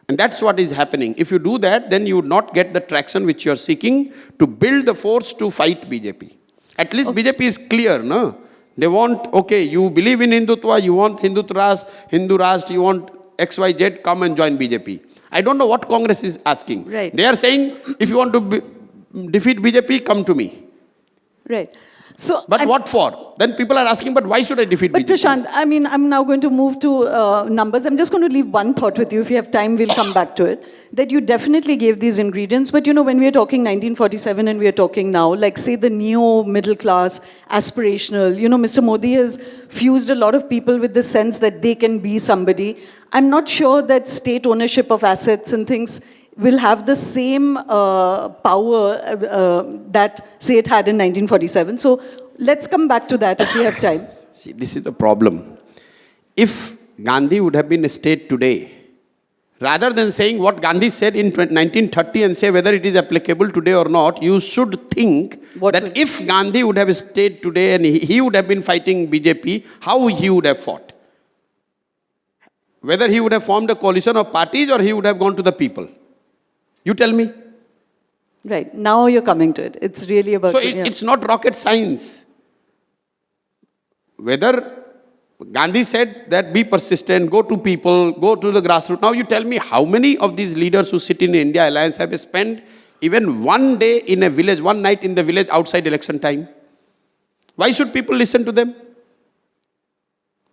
And that's what is happening. If you do that, then you would not get the traction which you are seeking to build the force to fight BJP. At least BJP is clear, no? They want, okay, you believe in Hindutva, you want Hindu Rashtra, you want XYZ, come and join BJP. I don't know what Congress is asking. Right. They are saying, if you want to defeat BJP, come to me. Right. So, but what for? Then people are asking, but why should I defeat BJP? But Prashant, I mean, I'm now going to move to numbers. I'm just going to leave one thought with you. If you have time, we'll come back to it. That you definitely gave these ingredients. But, you know, when we are talking 1947 and we are talking now, like, say, the neo-middle class, aspirational, you know, Mr. Modi has fused a lot of people with the sense that they can be somebody. I'm not sure that state ownership of assets and things will have the same power that, say, it had in 1947. So let's come back to that if we have time. See, this is the problem. If Gandhi would have been a state today, rather than saying what Gandhi said in 1930 and say whether it is applicable today or not, you should think that if Gandhi would have stayed today and he would have been fighting BJP, how he would have fought. Whether he would have formed a coalition of parties or he would have gone to the people. You tell me. Right. Now you're coming to it. It's really about... So it's not rocket science. Whether Gandhi said that be persistent, go to people, go to the grassroots. Now you tell me how many of these leaders who sit in India Alliance have spent even one day in a village, one night in the village outside election time? Why should people listen to them?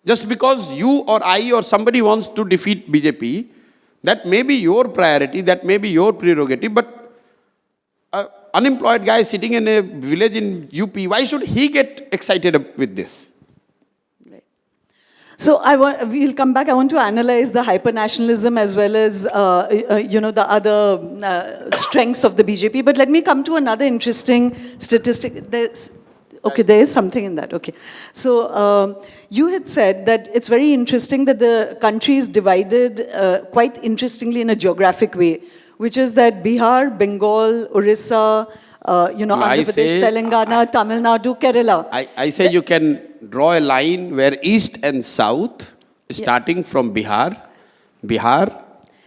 Just because you or I or somebody wants to defeat BJP, that may be your priority, that may be your prerogative, but an unemployed guy sitting in a village in UP, why should he get excited with this? Right. So we'll come back. I want to analyze the hyper-nationalism as well as, you know, the other strengths of the BJP. But let me come to another interesting statistic. Okay, there is something in that. Okay. So you had said that it's very interesting that the country is divided quite interestingly in a geographic way, which is that Bihar, Bengal, Orissa, you know, Andhra Pradesh, Telangana, Tamil Nadu, Kerala. I say you can draw a line where east and south, starting from Bihar,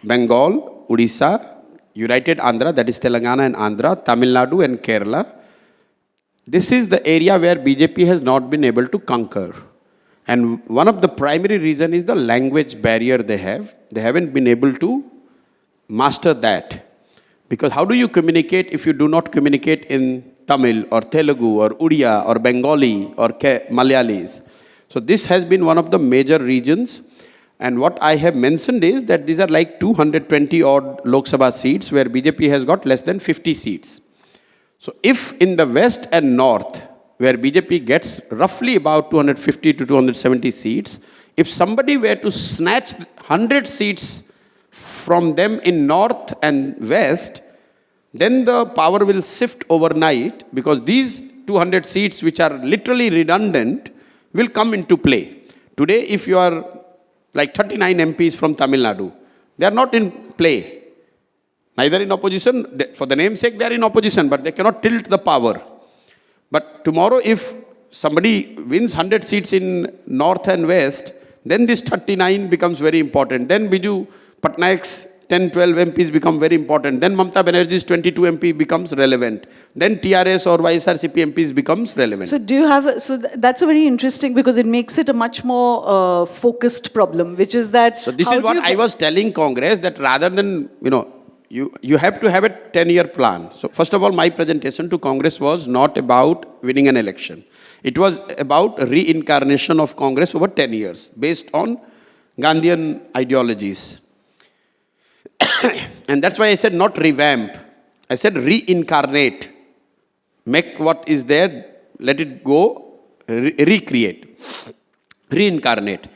Bengal, Orissa, United Andhra, that is Telangana and Andhra, Tamil Nadu and Kerala. This is the area where BJP has not been able to conquer. And one of the primary reasons is the language barrier they have. They haven't been able to master that. Because how do you communicate if you do not communicate in Tamil or Telugu or Odia or Bengali or Malayalis? So this has been one of the major regions. And what I have mentioned is that these are like 220 odd Lok Sabha seats where BJP has got less than 50 seats. So if in the west and north, where BJP gets roughly about 250 to 270 seats, if somebody were to snatch 100 seats from them in north and west, then the power will shift overnight because these 200 seats, which are literally redundant, will come into play. Today, if you are like 39 MPs from Tamil Nadu, they are not in play. Neither in opposition, for the name's sake, they are in opposition, but they cannot tilt the power. But tomorrow, if somebody wins 100 seats in north and west, then this 39 becomes very important. Then Biju Patnaik's 10, 12 MPs become very important. Then Mamata Banerjee's 22 MP becomes relevant. Then TRS or YSRCP MPs becomes relevant. So do you have, that's a very interesting, because it makes it a much more focused problem, which is that... So this is what I was telling Congress, that rather than, you know, you have to have a 10-year plan. So first of all, my presentation to Congress was not about winning an election. It was about reincarnation of Congress over 10 years, based on Gandhian ideologies. And that's why I said not revamp. I said reincarnate. Make what is there, let it go, recreate, reincarnate.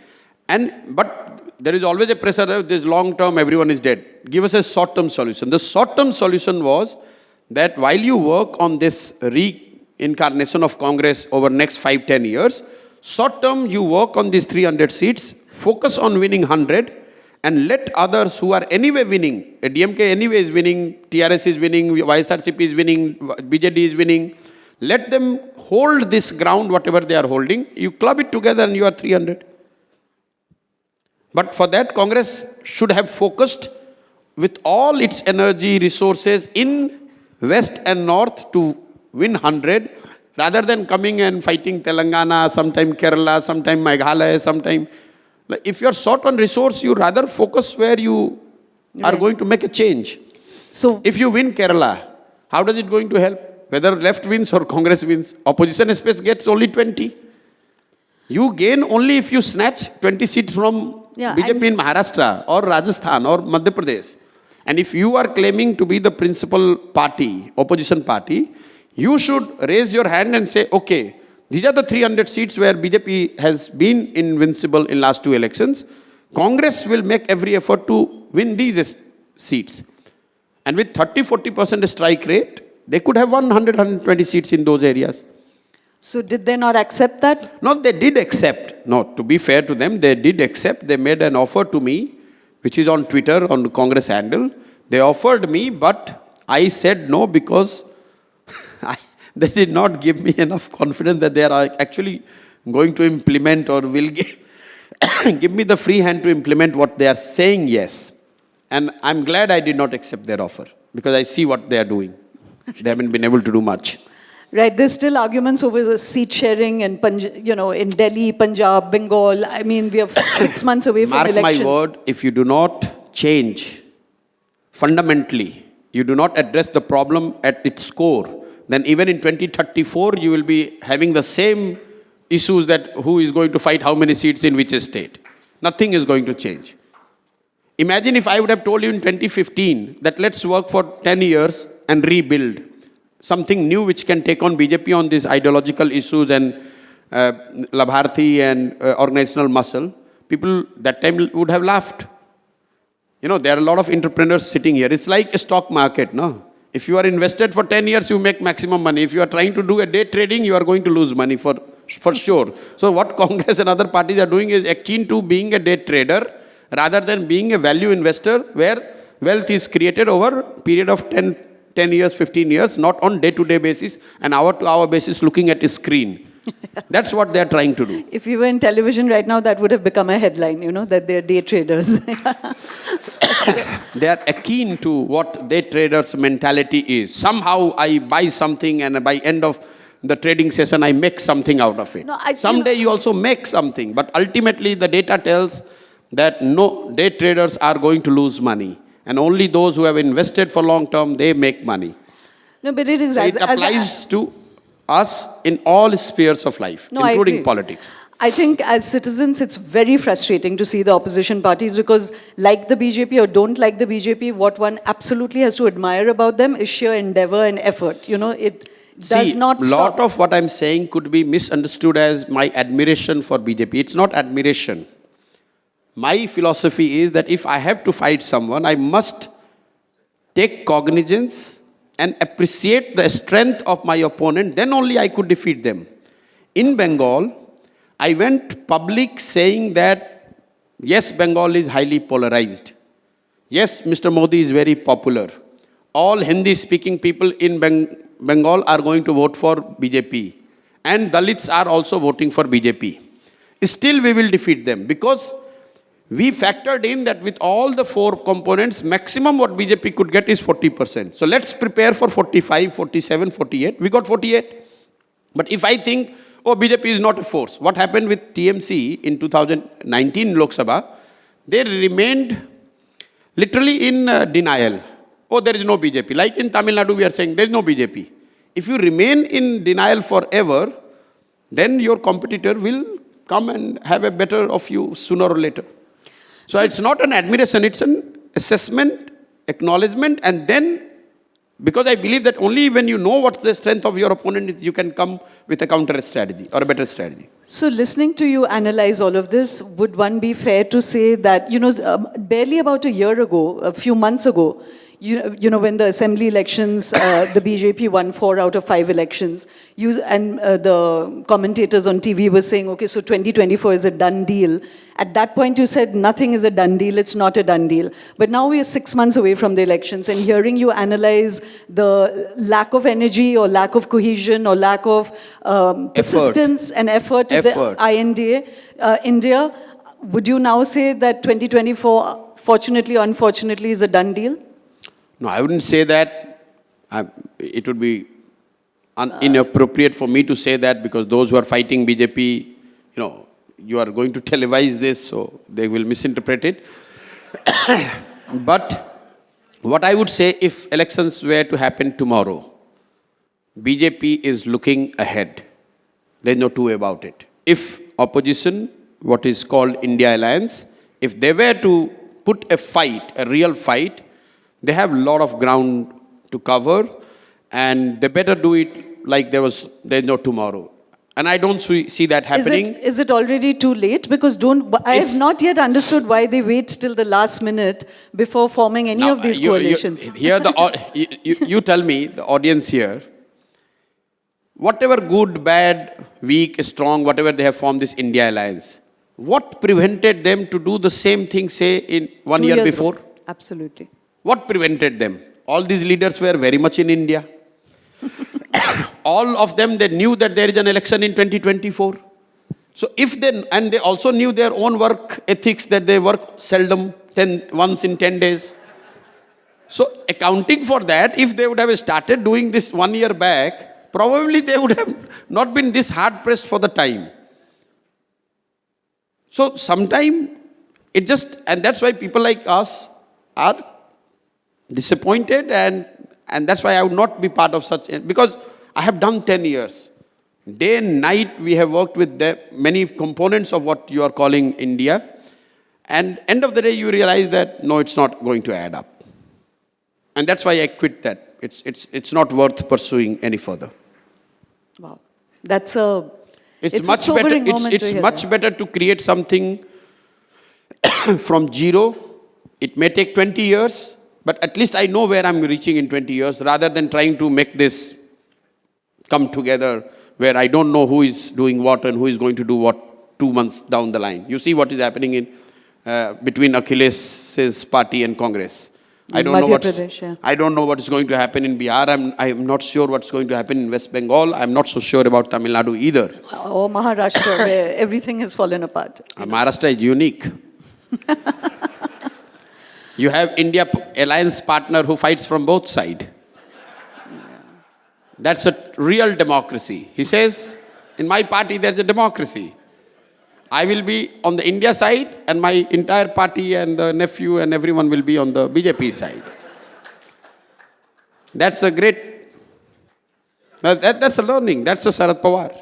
But there is always a pressure that this long term, everyone is dead. Give us a short term solution. The short term solution was that while you work on this reincarnation of Congress over next 5-10 years, short term you work on these 300 seats, focus on winning 100, and let others who are anyway winning, DMK anyway is winning, TRS is winning, YSRCP is winning, BJD is winning, let them hold this ground, whatever they are holding. You club it together and you are 300. But for that, Congress should have focused with all its energy, resources in West and North to win 100, rather than coming and fighting Telangana, sometime Kerala, sometime Meghalaya, sometime. If you are short on resource, you rather focus where you are going to make a change. So, if you win Kerala, how does it going to help? Whether left wins or Congress wins, opposition space gets only 20. You gain only if you snatch 20 seats from BJP in Maharashtra or Rajasthan or Madhya Pradesh. And if you are claiming to be the principal party, opposition party, you should raise your hand and say, okay, these are the 300 seats where BJP has been invincible in last 2 elections. Congress will make every effort to win these seats. And with 30-40% strike rate, they could have 100-120 seats in those areas. So did they not accept that? No, they did accept. No, to be fair to them, they did accept. They made an offer to me, which is on Twitter, on the Congress handle. They offered me, but I said no because they did not give me enough confidence that they are actually going to implement or will give me the free hand to implement what they are saying yes. And I'm glad I did not accept their offer because I see what they are doing. They haven't been able to do much. Right, there's still arguments over the seat sharing in, in Delhi, Punjab, Bengal. I mean, we are 6 months away from elections. Mark my word, if you do not change fundamentally, you do not address the problem at its core, then even in 2034, you will be having the same issues that who is going to fight how many seats in which state. Nothing is going to change. Imagine if I would have told you in 2015 that let's work for 10 years and rebuild something new which can take on BJP on these ideological issues and Labharthi and organizational muscle. People that time would have laughed. You know, there are a lot of entrepreneurs sitting here. It's like a stock market, no? If you are invested for 10 years, you make maximum money. If you are trying to do a day trading, you are going to lose money for sure. So what Congress and other parties are doing is akin to being a day trader rather than being a value investor where wealth is created over a period of 10 years, 15 years, not on day-to-day basis and hour-to-hour basis looking at a screen. That's what they're trying to do. If you were in television right now, that would have become a headline, that they're day traders. They are akin to what day traders' mentality is. Somehow I buy something and by end of the trading session, I make something out of it. No, someday you also make something, but ultimately the data tells that no, day traders are going to lose money. And only those who have invested for long term, they make money. No, but it is so it applies to us in all spheres of life, including politics. I think as citizens, it's very frustrating to see the opposition parties because like the BJP or don't like the BJP, what one absolutely has to admire about them is sheer endeavor and effort. It does not stop. A lot of what I'm saying could be misunderstood as my admiration for BJP. It's not admiration. My philosophy is that if I have to fight someone, I must take cognizance and appreciate the strength of my opponent, then only I could defeat them. In Bengal, I went public saying that, yes, Bengal is highly polarized. Yes, Mr. Modi is very popular. All Hindi-speaking people in Bengal are going to vote for BJP. And Dalits are also voting for BJP. Still, we will defeat them because we factored in that with all the 4 components, maximum what BJP could get is 40%. So let's prepare for 45, 47, 48. We got 48. But if I think, oh, BJP is not a force. What happened with TMC in 2019 Lok Sabha? They remained literally in denial. Oh, there is no BJP. Like in Tamil Nadu, we are saying there is no BJP. If you remain in denial forever, then your competitor will come and have a better of you sooner or later. So it's not an admiration, it's an assessment, acknowledgement, and then Because I believe that only when you know what the strength of your opponent is, you can come with a counter strategy or a better strategy. So listening to you analyze all of this, would one be fair to say that, barely about a year ago, a few months ago, when the assembly elections, the BJP won 4 out of 5 elections, the commentators on TV were saying, okay, so 2024 is a done deal. At that point, you said nothing is a done deal, it's not a done deal. But now we are 6 months away from the elections, and hearing you analyze the lack of energy or lack of cohesion or lack of persistence and effort of the INDA, India, would you now say that 2024, fortunately or unfortunately, is a done deal? No, I wouldn't say that. It would be inappropriate for me to say that, because those who are fighting BJP, you are going to televise this, so they will misinterpret it. But what I would say, if elections were to happen tomorrow, BJP is looking ahead. There's no two way about it. If opposition, what is called India Alliance, if they were to put a fight, a real fight, they have a lot of ground to cover, and they better do it like there's no tomorrow. And I don't see that happening. Is it already too late? Because I have not yet understood why they wait till the last minute before forming any of these coalitions. You tell me, the audience here, whatever good, bad, weak, strong, whatever they have formed this India Alliance, what prevented them to do the same thing, say, in 1 year before? Ago. Absolutely. What prevented them? All these leaders were very much in India. All of them, they knew that there is an election in 2024. So and they also knew their own work ethics, that they work seldom, once in 10 days. So accounting for that, if they would have started doing this 1 year back, probably they would have not been this hard pressed for the time. So sometime and that's why people like us are disappointed, and that's why I would not be part of such, because I have done 10 years. Day and night we have worked with many components of what you are calling India, and end of the day you realize that no, it's not going to add up. And that's why I quit that. It's not worth pursuing any further. Wow. It's a sobering moment. It's much better to create something from zero. It may take 20 years, but at least I know where I'm reaching in 20 years, rather than trying to make this come together where I don't know who is doing what and who is going to do what 2 months down the line. You see what is happening between Akhilesh's party and Congress. I don't know what is going to happen in Bihar. I'm not sure what's going to happen in West Bengal. I'm not so sure about Tamil Nadu either. Or Maharashtra, where everything has fallen apart. Maharashtra is unique. You have India alliance partner who fights from both sides. That's a real democracy. He says, in my party there's a democracy. I will be on the India side, and my entire party and the nephew and everyone will be on the BJP side. That's a great, that's a learning. That's a Sharad Pawar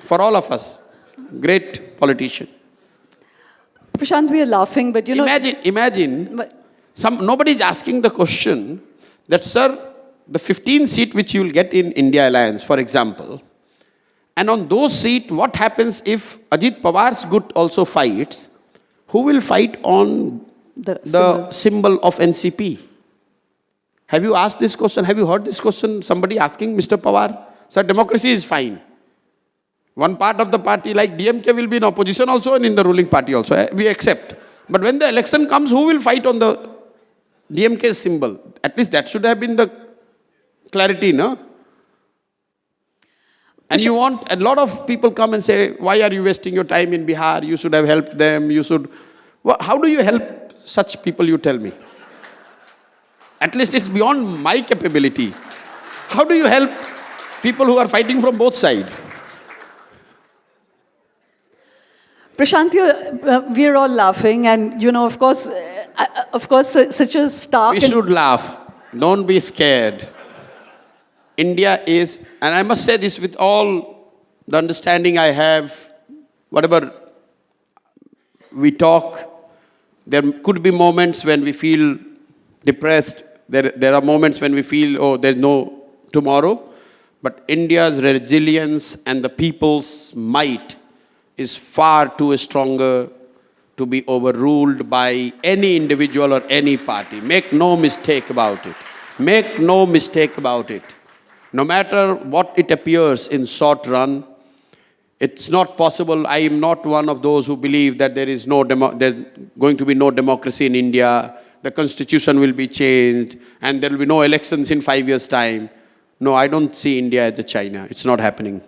for all of us. Great politician. Prashant, we are laughing, but Imagine, nobody is asking the question that, sir, the 15 seat which you will get in India Alliance, for example, and on those seats, what happens if Ajit Pawar's good also fights? Who will fight on the symbol of NCP? Have you asked this question? Have you heard this question? Somebody asking Mr. Pawar? Sir, democracy is fine. One part of the party like DMK will be in opposition also and in the ruling party also. We accept. But when the election comes, who will fight on the DMK symbol? At least that should have been the clarity, no? And you want, a lot of people come and say, why are you wasting your time in Bihar? You should have helped them. How do you help such people, you tell me? At least it's beyond my capability. How do you help people who are fighting from both sides? Prashant, we're all laughing, and of course, such a stark. We should laugh. Don't be scared. India is, and I must say this with all the understanding I have, whatever we talk, there could be moments when we feel depressed, There are moments when we feel, oh, there's no tomorrow. But India's resilience and the people's might is far too stronger to be overruled by any individual or any party. Make no mistake about it. Make no mistake about it. No matter what it appears in short run, it's not possible. I am not one of those who believe that there's going to be no democracy in India, the constitution will be changed, and there will be no elections in 5 years' time. No, I don't see India as a China. It's not happening.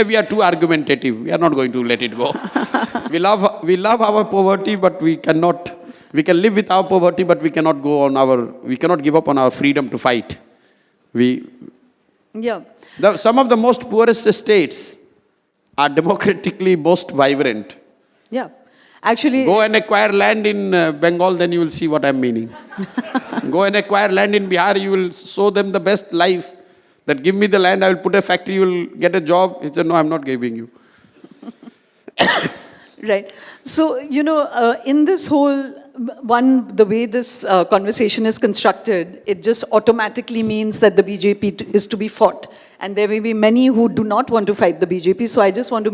We are too argumentative. We are not going to let it go. we love our poverty, but we can live with our poverty, but we cannot give up on our freedom to fight. Some of the most poorest states are democratically most vibrant. Yeah. Actually, go and acquire land in Bengal, then you will see what I'm meaning. Go and acquire land in Bihar, you will show them the best life. That give me the land, I will put a factory, you will get a job. He said, no, I'm not giving you. Right. So, in this whole, the way this conversation is constructed, it just automatically means that the BJP is to be fought. And there may be many who do not want to fight the BJP. So I just want to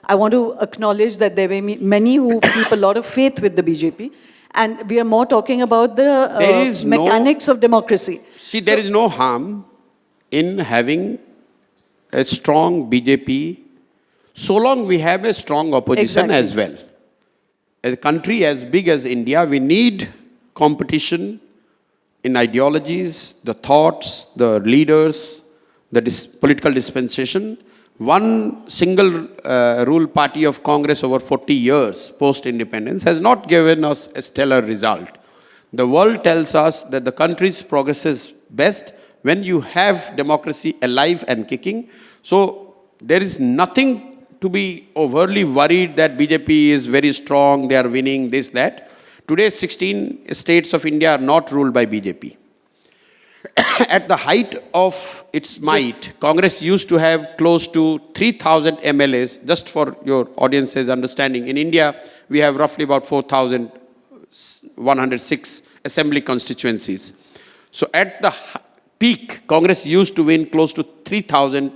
I want to acknowledge that there may be many who keep a lot of faith with the BJP. And we are more talking about the mechanics of democracy. See, there is no harm in having a strong BJP, so long we have a strong opposition as well. A country as big as India, we need competition in ideologies, the thoughts, the leaders, the political dispensation. One single rule party of Congress over 40 years post-independence has not given us a stellar result. The world tells us that the country's progress is best when you have democracy alive and kicking. So there is nothing to be overly worried that BJP is very strong, they are winning, this, that. Today, 16 states of India are not ruled by BJP. At the height of its might, Congress used to have close to 3,000 MLAs, just for your audience's understanding. In India, we have roughly about 4,106 assembly constituencies. So at the peak, Congress used to win close to 3,000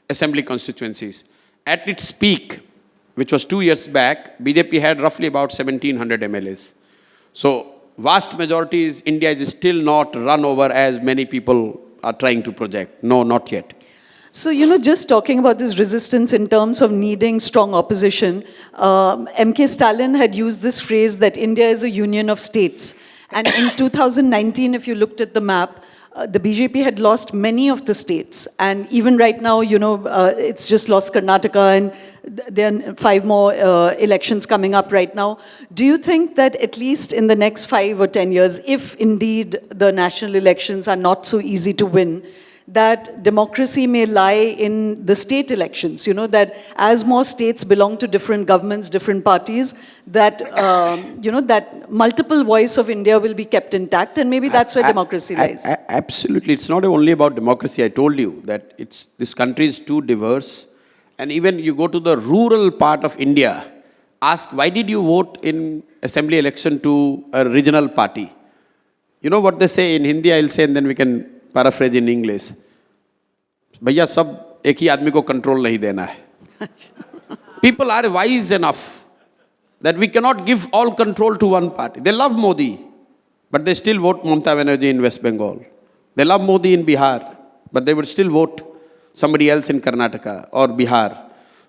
assembly constituencies. At its peak, which was 2 years back, BJP had roughly about 1,700 MLAs. So vast majority is India is still not run over as many people are trying to project. No, not yet. So, just talking about this resistance in terms of needing strong opposition, M.K. Stalin had used this phrase that India is a union of states. And in 2019, if you looked at the map, the BJP had lost many of the states. And even right now, it's just lost Karnataka, and there are 5 more elections coming up right now. Do you think that at least in the next 5 or 10 years, if indeed the national elections are not so easy to win, that democracy may lie in the state elections, that as more states belong to different governments, different parties, that, that multiple voice of India will be kept intact, and maybe that's where democracy lies. Absolutely. It's not only about democracy. I told you that this country is too diverse. And even you go to the rural part of India, ask, why did you vote in assembly election to a regional party? You know what they say in Hindi, I'll say, and then we can paraphrase in English. भैया सब एक ही आदमी को control नहीं देना है. People are wise enough that we cannot give all control to one party. They love Modi, but they still vote Mamata Banerjee in West Bengal. They love Modi in Bihar, but they would still vote somebody else in Karnataka or Bihar.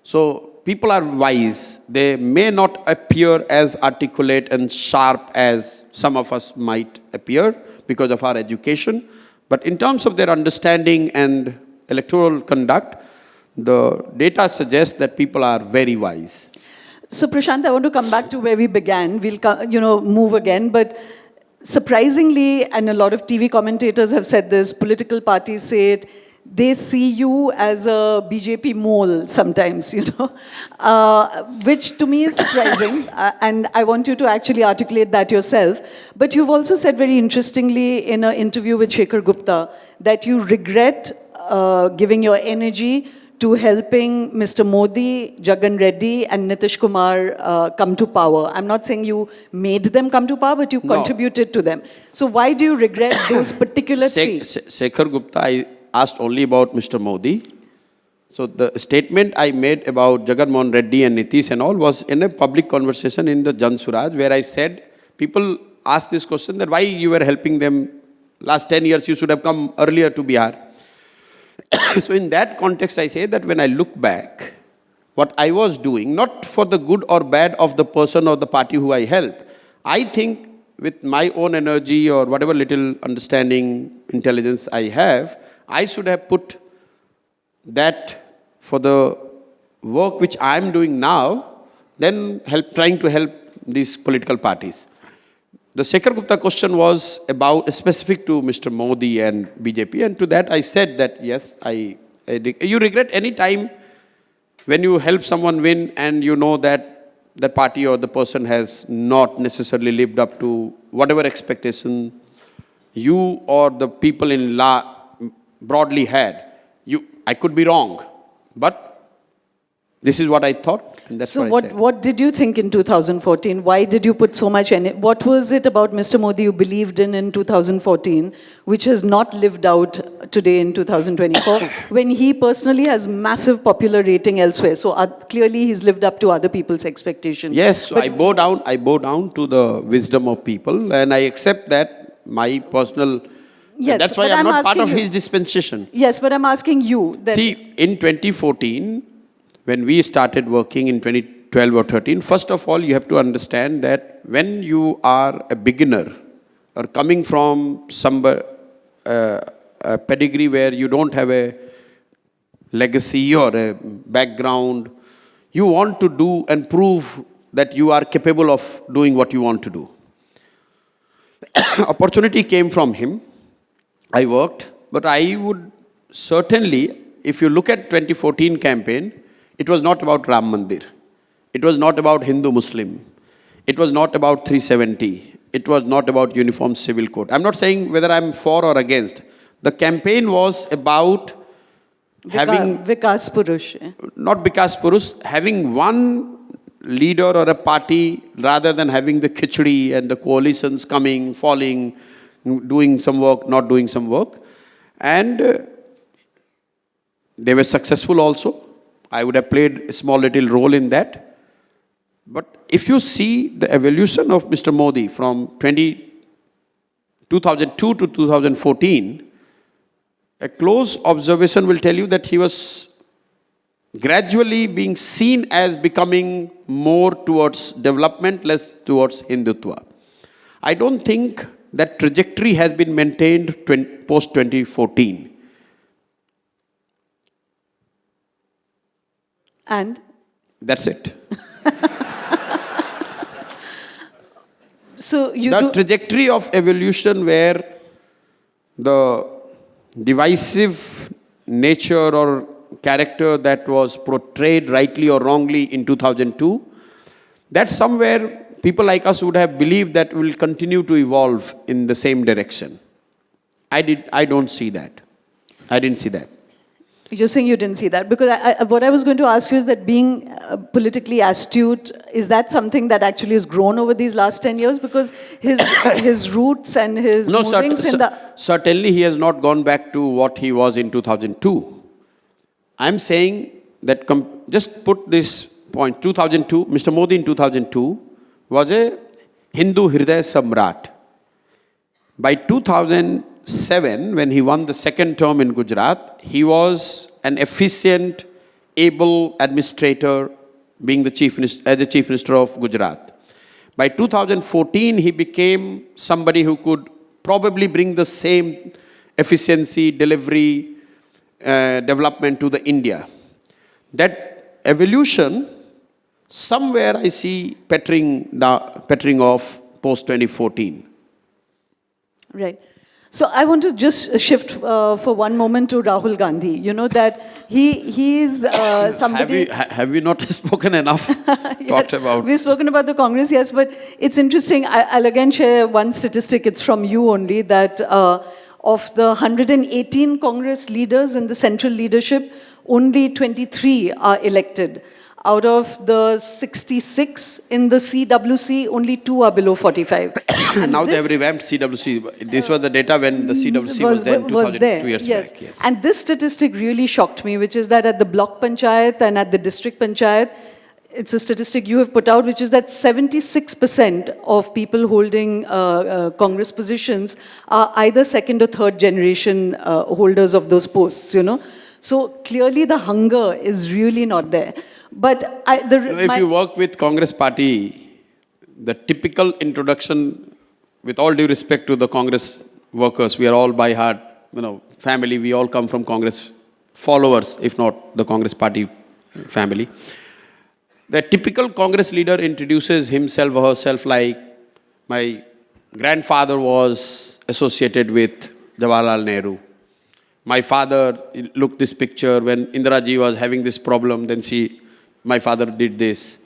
So people are wise. They may not appear as articulate and sharp as some of us might appear because of our education. But in terms of their understanding and electoral conduct, the data suggests that people are very wise. So Prashant, I want to come back to where we began. We'll move again. But surprisingly, and a lot of TV commentators have said this, political parties say it, they see you as a BJP mole sometimes, which to me is surprising. And I want you to actually articulate that yourself. But you've also said very interestingly in an interview with Shekhar Gupta that you regret giving your energy to helping Mr. Modi, Jagan Reddy, and Nitish Kumar come to power. I'm not saying you made them come to power, but you No. contributed to them. So why do you regret those particular three? Shekhar Gupta, I asked only about Mr. Modi. So the statement I made about Jagan Mohan Reddy and Nitish and all was in a public conversation in the Jan Suraj, where I said, people asked this question that why you were helping them. Last 10 years, you should have come earlier to Bihar. So in that context, I say that when I look back, what I was doing, not for the good or bad of the person or the party who I helped, I think with my own energy or whatever little understanding, intelligence I have, I should have put that for the work which I am doing now, then trying to help these political parties. The Shekhar Gupta question was about specific to Mr. Modi and BJP, and to that I said that yes, you regret any time when you help someone win and you know that the party or the person has not necessarily lived up to whatever expectation you or the people in broadly had. I could be wrong, but this is what I thought. And that's So what I said. what did you think in 2014? Why did you put so much in it? What was it about Mr. Modi you believed in 2014, which has not lived out today in 2024, when he personally has massive popular rating elsewhere? So clearly he's lived up to other people's expectations. Yes, so I bow down to the wisdom of people, and I accept that my personal. Yes, that's why but I'm I'm not part of asking you- his dispensation. Yes, but I'm asking you. That See, in 2014, when we started working in 2012 or 13, first of all, you have to understand that when you are a beginner or coming from a pedigree where you don't have a legacy or a background, you want to do and prove that you are capable of doing what you want to do. Opportunity came from him. I worked, but I would certainly, if you look at 2014 campaign, it was not about Ram Mandir. It was not about Hindu-Muslim. It was not about 370. It was not about uniform civil code. I'm not saying whether I'm for or against. The campaign was about having, Vikas Purush. not Vikas Purush, having one leader or a party rather than having the khichdi and the coalitions coming, falling, doing some work, not doing some work. And they were successful also. I would have played a small little role in that. But if you see the evolution of Mr. Modi from 2002 to 2014, a close observation will tell you that he was gradually being seen as becoming more towards development, less towards Hindutva. I don't think that trajectory has been maintained post-2014. And? That's it. So you The trajectory of evolution where the divisive nature or character that was portrayed rightly or wrongly in 2002, that's somewhere people like us would have believed that will continue to evolve in the same direction. I don't see that. I didn't see that. You're saying you didn't see that? Because what I was going to ask you is that being politically astute, is that something that actually has grown over these last 10 years? Because his roots and his moorings in the... Certainly he has not gone back to what he was in 2002. I'm saying that, just put this point, 2002, Mr. Modi in 2002 was a Hindu Hriday Samrat. By 2007, when he won the second term in Gujarat, he was an efficient, able administrator, being the chief minister of Gujarat. By 2014, he became somebody who could probably bring the same efficiency, delivery, development to the India. That evolution, somewhere I see petering off post-2014. Right. So I want to just shift for one moment to Rahul Gandhi. You know that he is somebody... Have we not spoken enough? Yes, Talked about... We've spoken about the Congress, yes, but it's interesting. I'll again share one statistic. It's from you only, that of the 118 Congress leaders in the central leadership, only 23 are elected. Out of the 66 in the CWC, only 2 are below 45. And Now they have revamped CWC. This was the data when the CWC was there in 2000, 2 years yes. back. Yes. And this statistic really shocked me, which is that at the block panchayat and at the district panchayat, it's a statistic you have put out, which is that 76% of people holding Congress positions are either second or third generation holders of those posts, you know. So clearly the hunger is really not there. But if you work with Congress party, the typical introduction, with all due respect to the Congress workers, we are all by heart, family, we all come from Congress followers, if not the Congress party family. The typical Congress leader introduces himself or herself like, my grandfather was associated with Jawaharlal Nehru. My father looked this picture when Indira Ji was having this problem, then my father did this.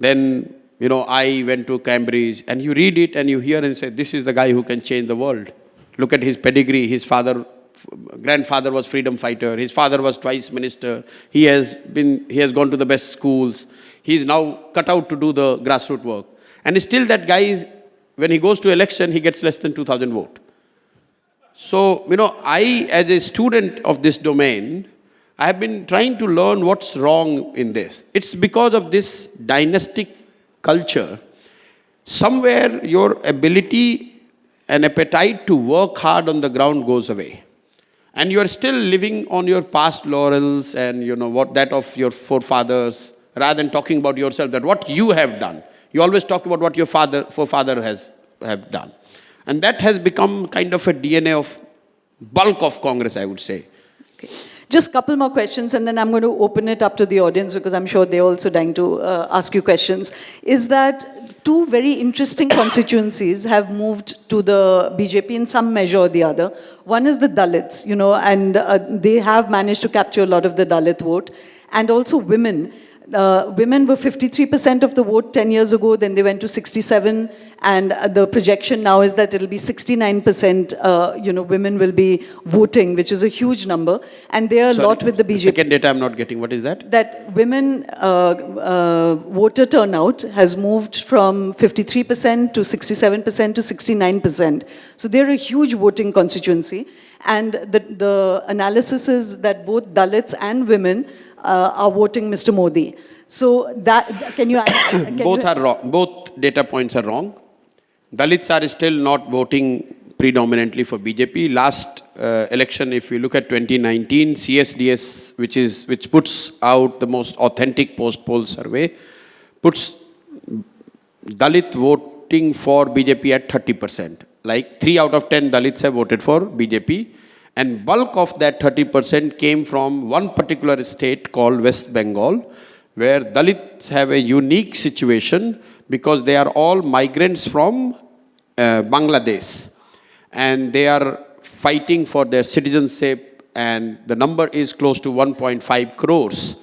Then, I went to Cambridge, and you read it and you hear and say, this is the guy who can change the world. Look at his pedigree. His grandfather was freedom fighter. His father was twice minister. He has gone to the best schools. He's now cut out to do the grassroots work. And still that guy when he goes to election, he gets less than 2,000 votes. So, I, as a student of this domain, I have been trying to learn what's wrong in this. It's because of this dynastic culture. Somewhere your ability and appetite to work hard on the ground goes away. And you are still living on your past laurels and, what that of your forefathers, rather than talking about yourself, that what you have done. You always talk about what your forefather have done. And that has become kind of a DNA of bulk of Congress, I would say. Okay. Just a couple more questions, and then I'm going to open it up to the audience because I'm sure they're also dying to ask you questions. Is that two very interesting constituencies have moved to the BJP in some measure or the other. One is the Dalits, and they have managed to capture a lot of the Dalit vote, and also women. Women were 53% of the vote 10 years ago, then they went to 67, and the projection now is that it'll be 69%, women will be voting, which is a huge number, and they are a lot with the BJP. The second data I'm not getting, what is that? That women voter turnout has moved from 53% to 67% to 69%. So they're a huge voting constituency, and the analysis is that both Dalits and women are voting Mr. Modi. So can you... Both are wrong. Both data points are wrong. Dalits are still not voting predominantly for BJP. Last election, if you look at 2019, CSDS, which puts out the most authentic post-poll survey, puts Dalit voting for BJP at 30%. Like 3 out of 10 Dalits have voted for BJP. And bulk of that 30% came from one particular state called West Bengal, where Dalits have a unique situation because they are all migrants from Bangladesh. And they are fighting for their citizenship, and the number is close to 1.5 crores.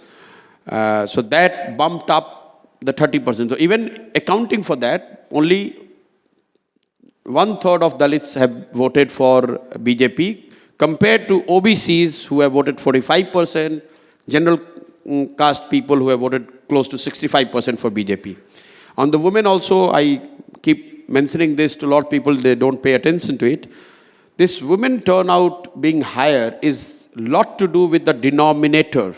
So that bumped up the 30%. So even accounting for that, only 1/3 of Dalits have voted for BJP, compared to OBCs who have voted 45%, general caste people who have voted close to 65% for BJP. On the women also, I keep mentioning this to a lot of people, they don't pay attention to it. This women turnout being higher is a lot to do with the denominator.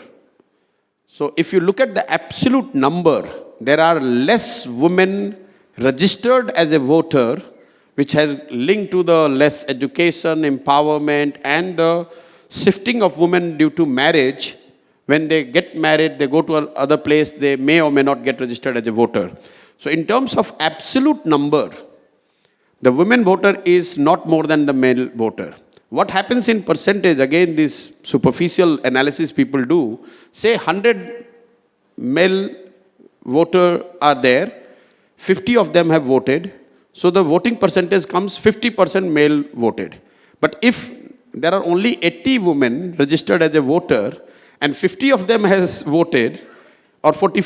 So if you look at the absolute number, there are less women registered as a voter, which has linked to the less education, empowerment, and the shifting of women due to marriage. When they get married, they go to another place, they may or may not get registered as a voter. So in terms of absolute number, the women voter is not more than the male voter. What happens in percentage, again, this superficial analysis people do, say 100 male voter are there, 50 of them have voted, so the voting percentage comes 50% male voted. But if there are only 80 women registered as a voter and 50 of them has voted, or 40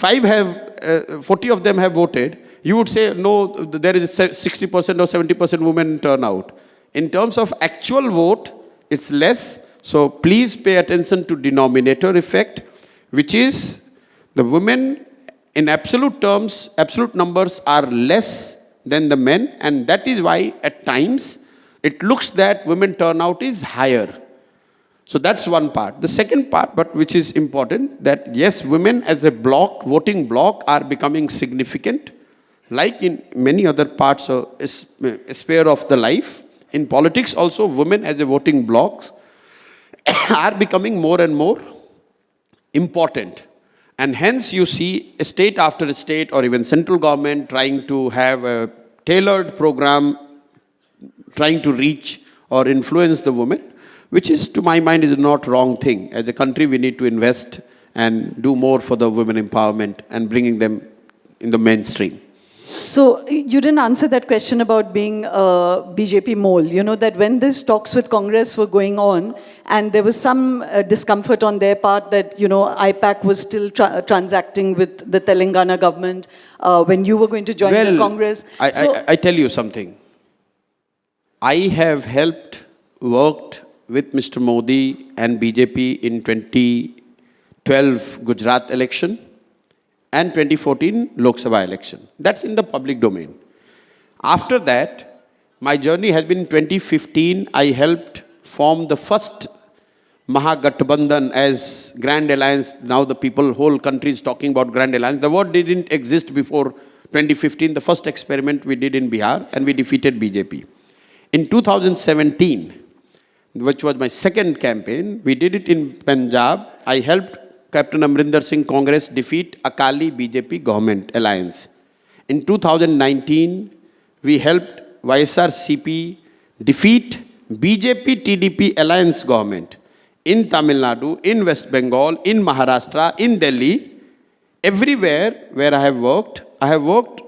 of them have voted, you would say, no, there is 60% or 70% women turnout. In terms of actual vote, it's less. So please pay attention to denominator effect, which is the women in absolute terms, absolute numbers are less than the men, and that is why at times it looks that women turnout is higher. So that's one part. The second part, but which is important, that yes, women as a bloc, voting bloc, are becoming significant, like in many other parts of sphere of the life. In politics also, women as a voting bloc are becoming more and more important. And hence you see a state after state or even central government trying to have a tailored program, trying to reach or influence the women, which is, to my mind, is not wrong thing. As a country, we need to invest and do more for the women empowerment and bringing them in the mainstream. So you didn't answer that question about being a BJP mole. You know that when these talks with Congress were going on, and there was some discomfort on their part that, you know, IPAC was still transacting with the Telangana government when you were going to join the Congress. I tell you something. I have worked with Mr. Modi and BJP in 2012 Gujarat election and 2014 Lok Sabha election. That's in the public domain. After that, my journey has been in 2015. I helped form the first Mahagathbandhan as Grand Alliance. Now the whole country is talking about Grand Alliance. The word didn't exist before 2015. The first experiment we did in Bihar, and we defeated BJP. In 2017, which was my second campaign, we did it in Punjab. I helped Captain Amrinder Singh Congress defeat Akali BJP government alliance. In 2019, we helped YSRCP defeat BJP TDP alliance government in Tamil Nadu, in West Bengal, in Maharashtra, in Delhi. Everywhere where I have worked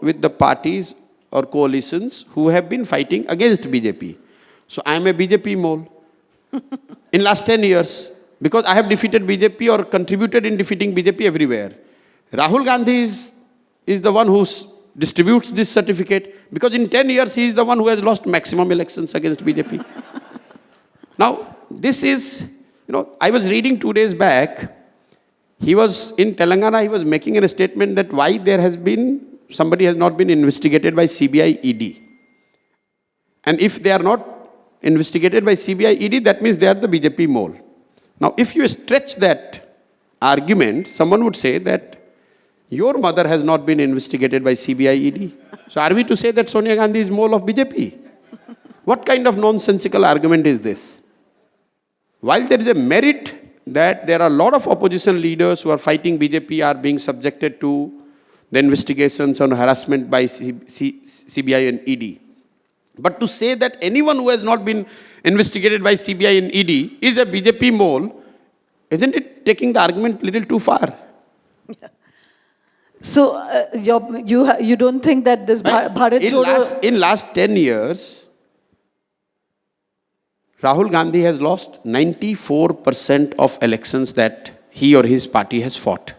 with the parties or coalitions who have been fighting against BJP. So I am a BJP mole in last 10 years. Because I have defeated BJP or contributed in defeating BJP everywhere. Rahul Gandhi is the one who distributes this certificate, because in 10 years he is the one who has lost maximum elections against BJP. Now, this is, I was reading 2 days back, he was in Telangana, he was making a statement that why somebody has not been investigated by CBI ED. And if they are not investigated by CBI ED, that means they are the BJP mole. Now, if you stretch that argument, someone would say that your mother has not been investigated by CBI ED. So are we to say that Sonia Gandhi is mole of BJP? What kind of nonsensical argument is this? While there is a merit that there are a lot of opposition leaders who are fighting BJP are being subjected to the investigations on harassment by CBI and ED. But to say that anyone who has not been investigated by CBI and ED is a BJP mole, isn't it taking the argument a little too far? So you don't think that this Bharat Jodo... In last 10 years, Rahul Gandhi has lost 94% of elections that he or his party has fought.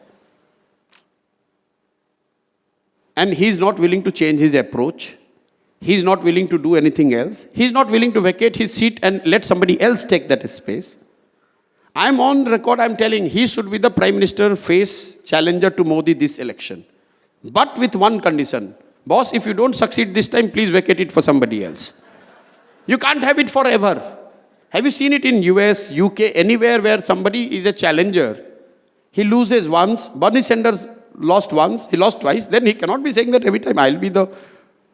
And he is not willing to change his approach. He is not willing to do anything else. He is not willing to vacate his seat and let somebody else take that space. I am on record, I am telling he should be the Prime Minister face challenger to Modi this election. But with one condition. Boss, if you don't succeed this time, please vacate it for somebody else. You can't have it forever. Have you seen it in US, UK, anywhere where somebody is a challenger? He loses once. Bernie Sanders lost once, he lost twice. Then he cannot be saying that every time I'll be the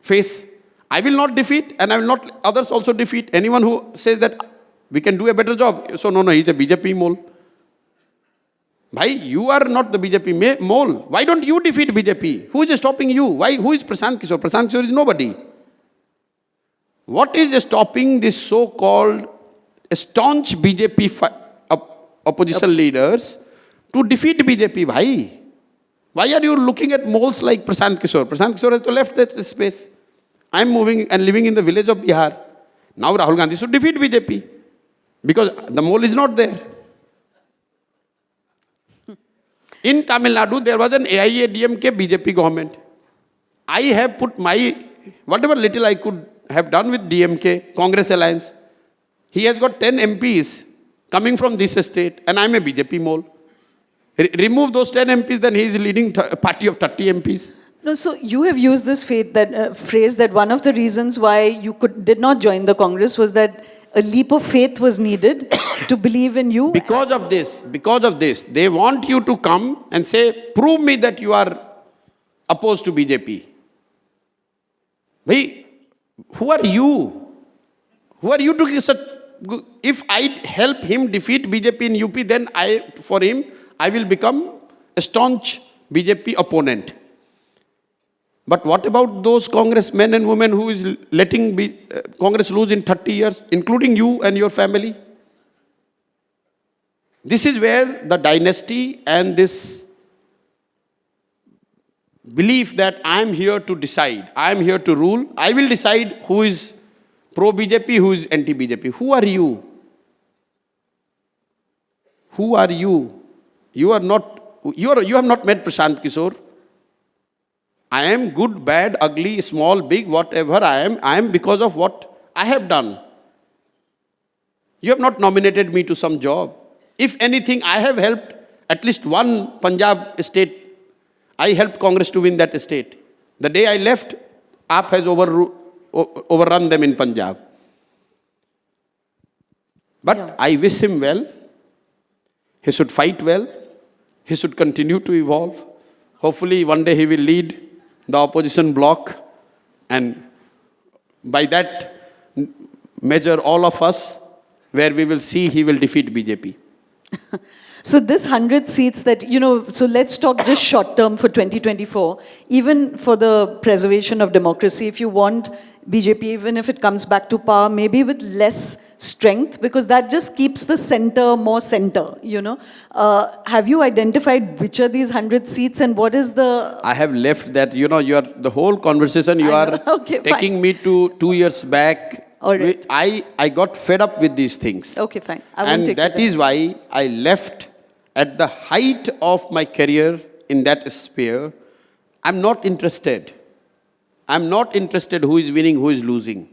face. I will not defeat, and I will not others also defeat anyone who says that we can do a better job. So no, he's a BJP mole. Bhai, you are not the BJP mole. Why don't you defeat BJP? Who is stopping you? Who is Prashant Kishor? Prashant Kishor is nobody. What is stopping this so-called staunch BJP opposition leaders to defeat BJP, bhai? Why are you looking at moles like Prashant Kishor? Prashant Kishor has left that space. I am moving and living in the village of Bihar. Now Rahul Gandhi should defeat BJP because the mole is not there. In Tamil Nadu, there was an AIADMK BJP government. I have put whatever little I could have done with DMK, Congress Alliance. He has got 10 MPs coming from this estate, and I'm a BJP mole. Remove those 10 MPs, then he is leading a party of 30 MPs. No, so you have used this phrase that one of the reasons why you did not join the Congress was that a leap of faith was needed to believe in you. Because of this, they want you to come and say, prove me that you are opposed to BJP. Bhai, who are you? Who are you to give such... If I help him defeat BJP in UP, then for him, I will become a staunch BJP opponent. But what about those congressmen and women who is letting Congress lose in 30 years, including you and your family? This is where the dynasty and this belief that I am here to decide, I am here to rule, I will decide who is pro-BJP, who is anti-BJP. Who are you? Who are you? You have not met Prashant Kishor. I am good, bad, ugly, small, big, whatever I am because of what I have done. You have not nominated me to some job. If anything, I have helped at least one Punjab state. I helped Congress to win that state. The day I left, AAP has overrun them in Punjab. But yeah. I wish him well. He should fight well. He should continue to evolve. Hopefully, one day he will lead the opposition bloc, and by that measure all of us, where we will see he will defeat BJP. So this 100 seats that, so let's talk just short term for 2024, even for the preservation of democracy, if you want BJP, even if it comes back to power, maybe with less strength, because that just keeps the center more center, Have you identified which are these 100 seats and what is the... I have left that, the whole conversation you are okay, taking fine. Me to 2 years back. All right. I got fed up with these things. Okay, fine. And that is why I left at the height of my career in that sphere. I'm not interested. I'm not interested who is winning, who is losing.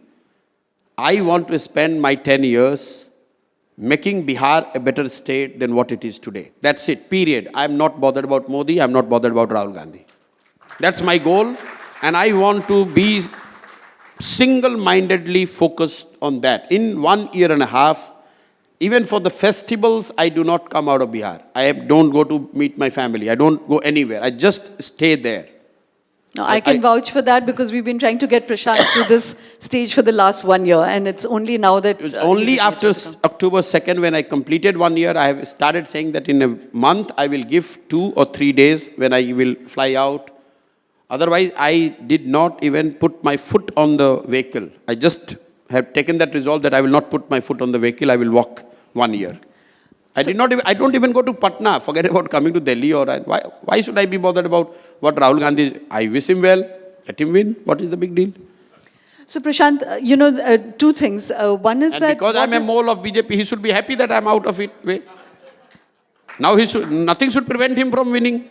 I want to spend my 10 years making Bihar a better state than what it is today. That's it, period. I'm not bothered about Modi. I'm not bothered about Rahul Gandhi. That's my goal. And I want to be single-mindedly focused on that. In 1 year and a half, even for the festivals, I do not come out of Bihar. I don't go to meet my family. I don't go anywhere. I just stay there. No, I can vouch for that because we've been trying to get Prashant to this stage for the last 1 year, and it's only now that... It was only after October 2nd, when I completed 1 year, I have started saying that in a month, I will give 2 or 3 days when I will fly out. Otherwise, I did not even put my foot on the vehicle. I just have taken that resolve that I will not put my foot on the vehicle. I will walk 1 year. I don't even go to Patna. Forget about coming to Delhi. Why should I be bothered about what Rahul Gandhi... I wish him well. Let him win. What is the big deal? So, Prashant, two things. One is that... Because I'm a mole of BJP, he should be happy that I'm out of it. Now nothing should prevent him from winning.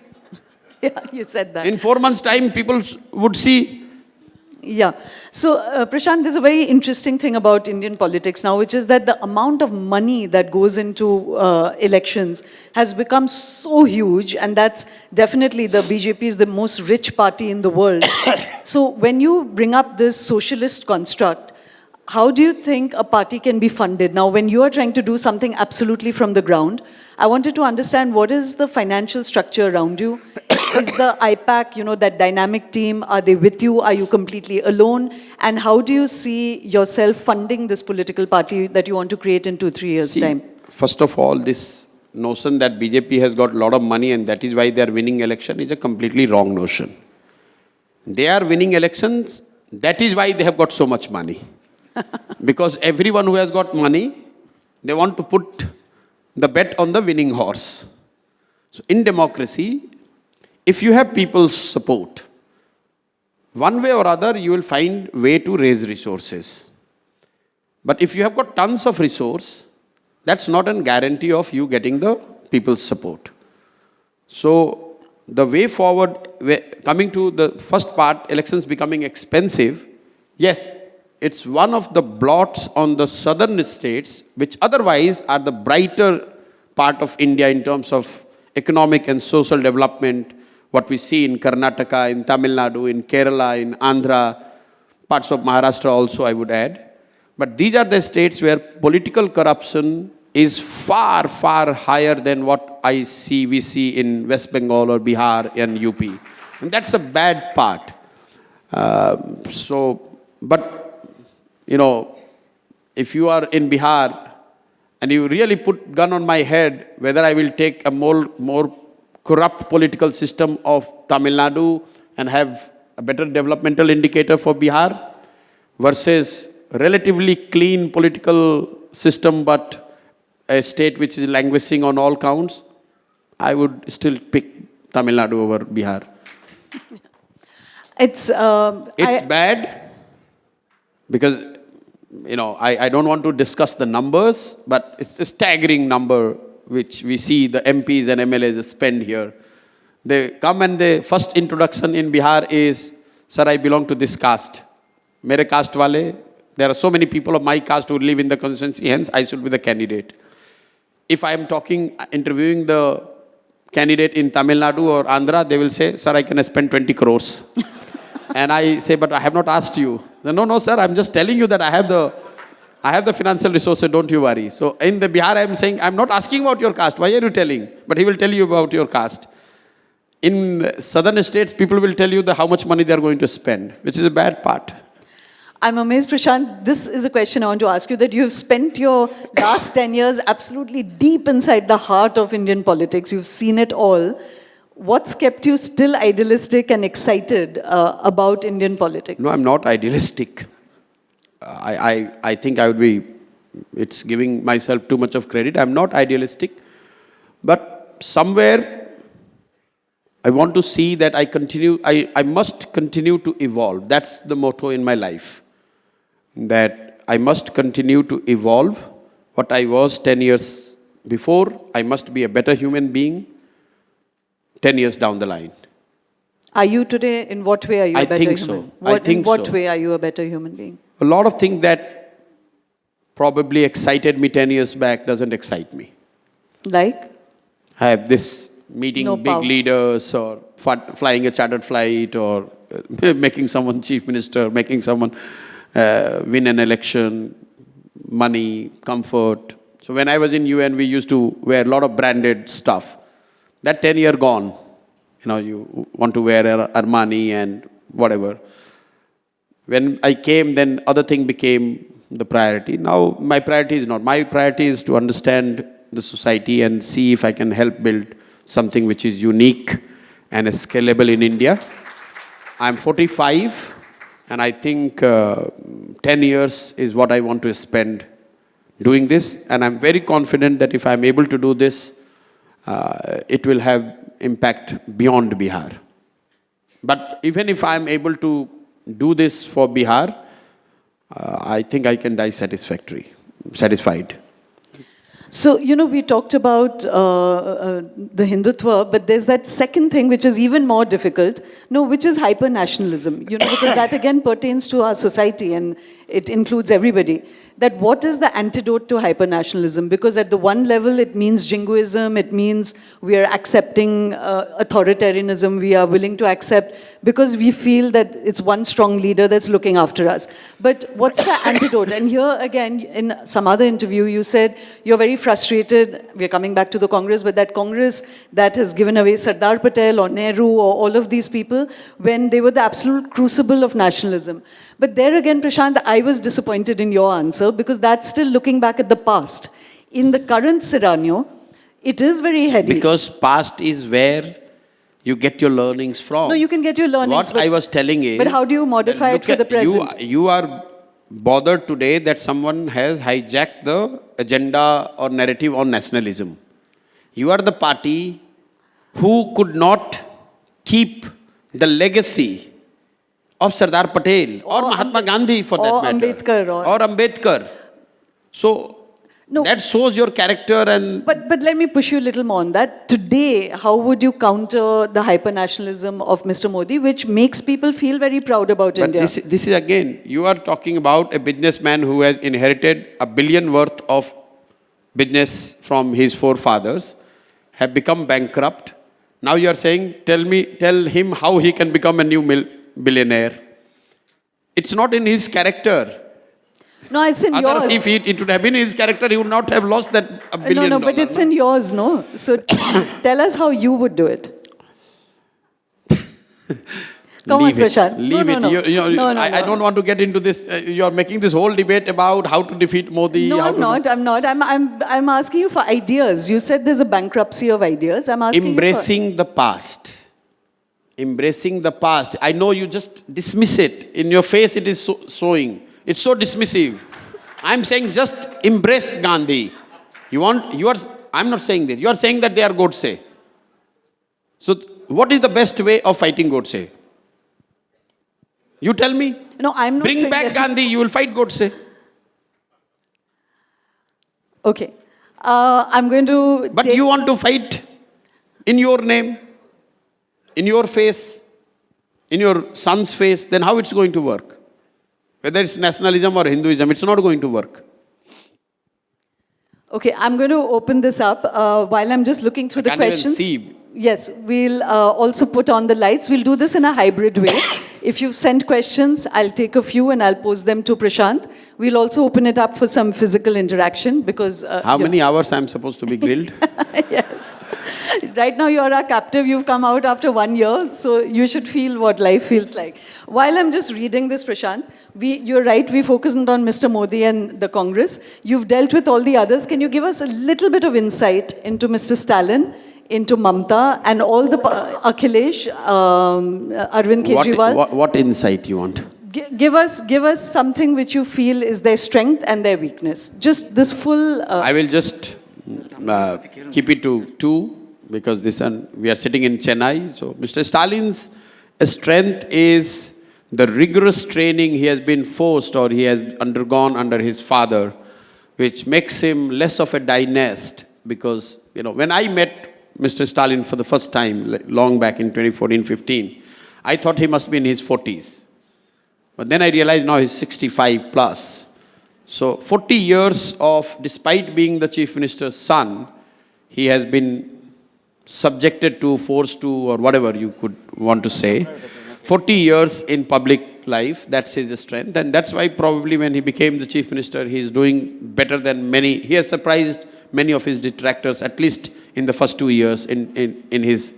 Yeah, you said that. In 4 months' time, people would see. Yeah. So, Prashant, there's a very interesting thing about Indian politics now, which is that the amount of money that goes into elections has become so huge, and that's definitely the BJP is the most rich party in the world. So, when you bring up this socialist construct, how do you think a party can be funded? Now, when you are trying to do something absolutely from the ground, I wanted to understand what is the financial structure around you? Is the IPAC, that dynamic team, are they with you? Are you completely alone? And how do you see yourself funding this political party that you want to create in 2-3 years' time? First of all, this notion that BJP has got a lot of money and that is why they are winning election is a completely wrong notion. They are winning elections, that is why they have got so much money. Because everyone who has got money, they want to put the bet on the winning horse. So in democracy, if you have people's support, one way or other, you will find way to raise resources. But if you have got tons of resource, that's not a guarantee of you getting the people's support. So the way forward, coming to the first part, elections becoming expensive, yes, it's one of the blots on the southern states, which otherwise are the brighter part of India in terms of economic and social development, what we see in Karnataka, in Tamil Nadu, in Kerala, in Andhra, parts of Maharashtra also, I would add. But these are the states where political corruption is far, far higher than what we see in West Bengal or Bihar and UP. And that's a bad part. But, you know, if you are in Bihar and you really put gun on my head, whether I will take a more corrupt political system of Tamil Nadu and have a better developmental indicator for Bihar versus relatively clean political system but a state which is languishing on all counts, I would still pick Tamil Nadu over Bihar. It's bad because, you know, I don't want to discuss the numbers, but it's a staggering number which we see the MPs and MLAs spend here. They come and the first introduction in Bihar is, sir, I belong to this caste. Mere caste wale, there are so many people of my caste who live in the constituency, hence I should be the candidate. If I am interviewing the candidate in Tamil Nadu or Andhra, they will say, sir, I can spend 20 crores. And I say, but I have not asked you. No, sir, I'm just telling you that I have the financial resources, don't you worry. So in the Bihar, I'm saying, I'm not asking about your caste. Why are you telling? But he will tell you about your caste. In southern states, people will tell you how much money they are going to spend, which is a bad part. I'm amazed, Prashant. This is a question I want to ask you, that you've spent your last 10 years absolutely deep inside the heart of Indian politics. You've seen it all. What's kept you still idealistic and excited about Indian politics? No, I'm not idealistic. I think it's giving myself too much of credit. I'm not idealistic. But somewhere, I want to see that I must continue to evolve. That's the motto in my life. That I must continue to evolve. What I was 10 years before, I must be a better human being 10 years down the line. Are you today, in what way are you a better human? So. In what way are you a better human being? A lot of things that probably excited me 10 years back doesn't excite me. Like? I have this meeting big leaders or flying a chartered flight or making someone chief minister, making someone win an election, money, comfort. So when I was in UN, we used to wear a lot of branded stuff. That 10-year gone. You know, you want to wear Armani and whatever. When I came, then other thing became the priority. Now my priority is not. My priority is to understand the society and see if I can help build something which is unique and scalable in India. I'm 45 and I think 10 years is what I want to spend doing this. And I'm very confident that if I'm able to do this, it will have impact beyond Bihar. But even if I'm able to do this for Bihar, I think I can die satisfied. So, you know, we talked about the Hindutva, but there's that second thing which is even more difficult, which is hyper-nationalism, because that again pertains to our society and it includes everybody. That what is the antidote to hyper-nationalism? Because at the one level, it means jingoism, it means we are accepting authoritarianism, we are willing to accept because we feel that it's one strong leader that's looking after us. But what's the antidote? And here again, in some other interview, you said you're very frustrated, we're coming back to the Congress, but that Congress that has given away Sardar Patel or Nehru or all of these people when they were the absolute crucible of nationalism. But there again, Prashant, I was disappointed in your answer because that's still looking back at the past. In the current scenario, it is very heady. Because past is where you get your learnings from. No, you can get your learnings. What I was telling is... But how do you modify it for the present? You are bothered today that someone has hijacked the agenda or narrative on nationalism. You are the party who could not keep the legacy of Sardar Patel or Mahatma Gandhi for that matter. Ambedkar. Or Ambedkar. So, No. That shows your character and... But let me push you a little more on that. Today, how would you counter the hyper-nationalism of Mr. Modi, which makes people feel very proud about India? This is again, you are talking about a businessman who has inherited $1 billion worth of business from his forefathers, have become bankrupt. Now you are saying, tell him how he can become a new billionaire. It's not in his character. No, it's in yours. If it would have been his character, he would not have lost that $1 billion. No, but it's in yours, no? So tell us how you would do it. Come on, Prashant. Leave it. No. I don't want to get into this. You're making this whole debate about how to defeat Modi. No, I'm not. I'm asking you for ideas. You said there's a bankruptcy of ideas. I'm asking Embracing the past. Embracing the past. I know you just dismiss it. In your face it is showing. It's so dismissive. I'm saying just embrace Gandhi. I'm not saying that. You are saying that they are Godse. So what is the best way of fighting Godse? You tell me. No, I'm not Bring saying back that Gandhi, you will fight Godse. Okay. I'm going to... But you want to fight in your name, in your face, in your son's face, then how it's going to work? Whether it's nationalism or Hinduism, it's not going to work. Okay, I'm going to open this up while I'm just looking through the questions. Yes, we'll also put on the lights. We'll do this in a hybrid way. If you've sent questions, I'll take a few and I'll pose them to Prashant. We'll also open it up for some physical interaction because... How many hours I'm supposed to be grilled? Yes. Right now you're our captive. You've come out after 1 year, so you should feel what life feels like. While I'm just reading this, Prashant, you're right, we focused on Mr. Modi and the Congress. You've dealt with all the others. Can you give us a little bit of insight into Mr. Stalin, into Mamta, and all the Akhilesh, Arvind Kejriwal? What insight you want? Give us something which you feel is their strength and their weakness. Just this full... I will just keep it to two, because we are sitting in Chennai. So Mr. Stalin's strength is the rigorous training he has been forced or he has undergone under his father, which makes him less of a dynast. Because, when I met Mr. Stalin for the first time, long back in 2014-15, I thought he must be in his 40s. But then I realized now he's 65 plus. So 40 years of, despite being the chief minister's son, he has been subjected to, forced to, or whatever you could want to say. 40 years in public life, that's his strength. And that's why probably when he became the chief minister, he's doing better than many. He has surprised many of his detractors, at least in the first 2 years in his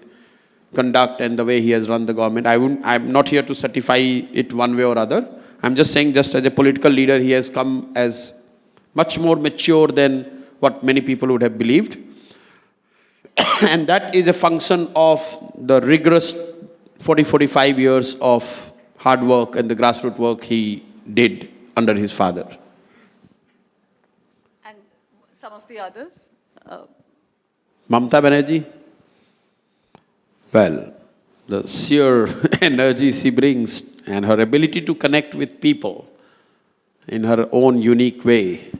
conduct and the way he has run the government. I'm not here to certify it one way or other. I'm just saying, just as a political leader, he has come as much more mature than what many people would have believed. And that is a function of the rigorous 40-45 years of hard work and the grassroots work he did under his father. And some of the others? Mamta Banerjee? Well, the sheer energy she brings and her ability to connect with people in her own unique way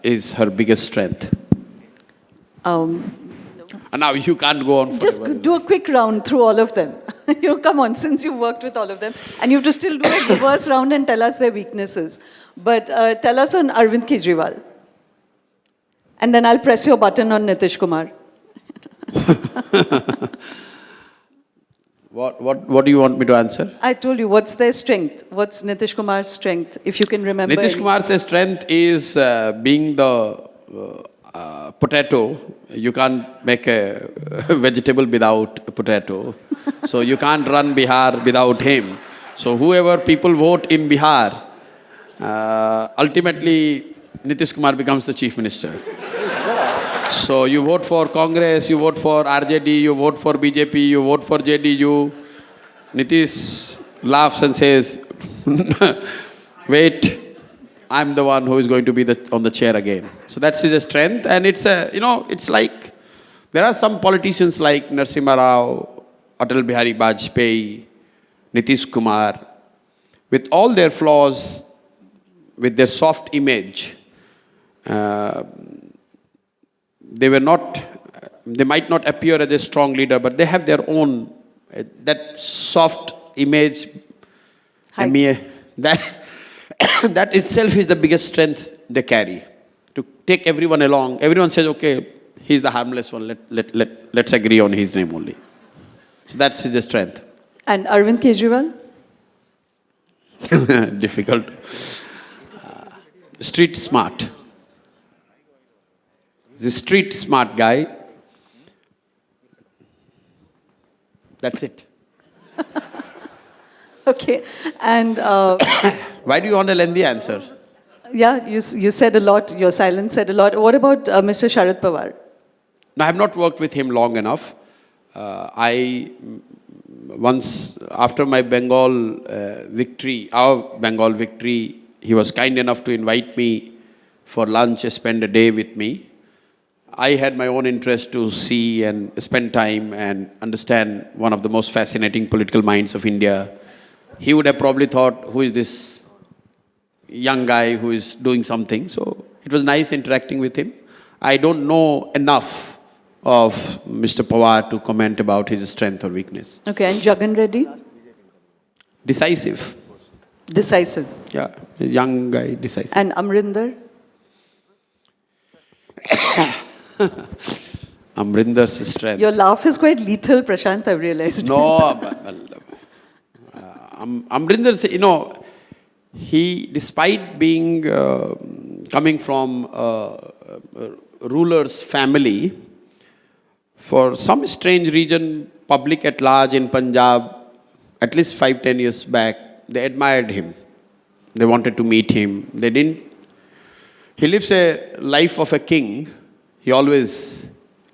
is her biggest strength. And now you can't go on. Just do a quick round through all of them. Come on, since you've worked with all of them. And you have to still do a reverse round and tell us their weaknesses. But tell us on Arvind Kejriwal. And then I'll press your button on Nitish Kumar. What do you want me to answer? I told you, what's their strength? What's Nitish Kumar's strength, if you can remember? Nitish Kumar's strength is being the potato. You can't make a vegetable without a potato. So you can't run Bihar without him. So whoever people vote in Bihar, ultimately Nitish Kumar becomes the chief minister. So you vote for Congress, you vote for RJD, you vote for BJP, you vote for JDU. Nitish laughs and says, wait, I'm the one who is going to be on the chair again. So that's his strength. And it's it's like, there are some politicians like Narasimha Rao, Atal Bihari Vajpayee, Nitish Kumar, with all their flaws, with their soft image, Uh, they might not appear as a strong leader, but they have their own, that soft image, that, that itself is the biggest strength they carry. To take everyone along, everyone says, okay, he's the harmless one, let's agree on his name only. So that's his strength. And Arvind Kejriwal? Difficult. Street smart. The street smart guy. That's it. Okay. And why do you want a lengthy answer? Yeah, you said a lot. Your silence said a lot. What about Mr. Sharad Pawar? No, I have not worked with him long enough. Once, after my Bengal victory, our Bengal victory, he was kind enough to invite me for lunch, spend a day with me. I had my own interest to see and spend time and understand one of the most fascinating political minds of India. He would have probably thought, who is this young guy who is doing something? So it was nice interacting with him. I don't know enough of Mr. Pawar to comment about his strength or weakness. Okay, and Jagan Reddy? Decisive. Decisive. Yeah, a young guy, decisive. And Amrinder? Amrinder's strength. Your laugh is quite lethal, Prashant, I've realized. No, Amrinder, he, despite being, coming from a ruler's family, for some strange reason, public at large in Punjab, at least 5-10 years back, they admired him. They wanted to meet him. They didn't. He lives a life of a king. He always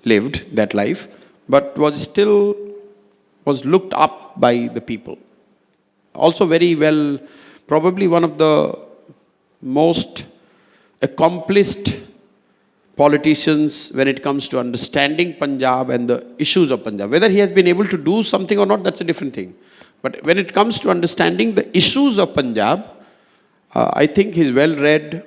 lived that life, but was looked up by the people. Also very well, probably one of the most accomplished politicians when it comes to understanding Punjab and the issues of Punjab. Whether he has been able to do something or not, that's a different thing. But when it comes to understanding the issues of Punjab, I think he's well read.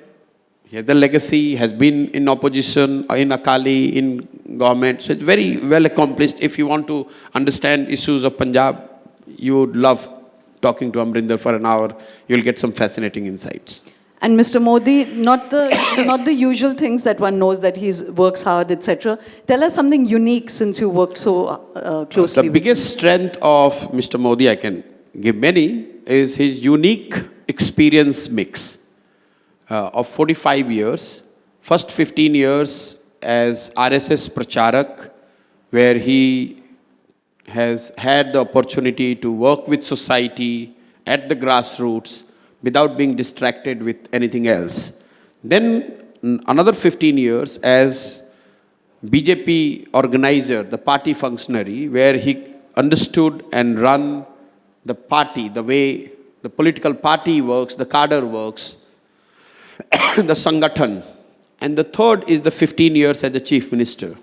He has the legacy, has been in opposition, in Akali, in government. So it's very well accomplished. If you want to understand issues of Punjab, you would love talking to Amrinder for an hour. You'll get some fascinating insights. And Mr. Modi, not the usual things that one knows, that he works hard, etc. Tell us something unique since you worked so closely. The biggest strength of Mr. Modi, I can give many, is his unique experience mix of 45 years. First 15 years as RSS Pracharak, where he has had the opportunity to work with society at the grassroots without being distracted with anything else. Then another 15 years as BJP organizer, the party functionary, where he understood and run the party, the way the political party works, the cadre works, the Sangathan. And the third is the 15 years as the chief minister.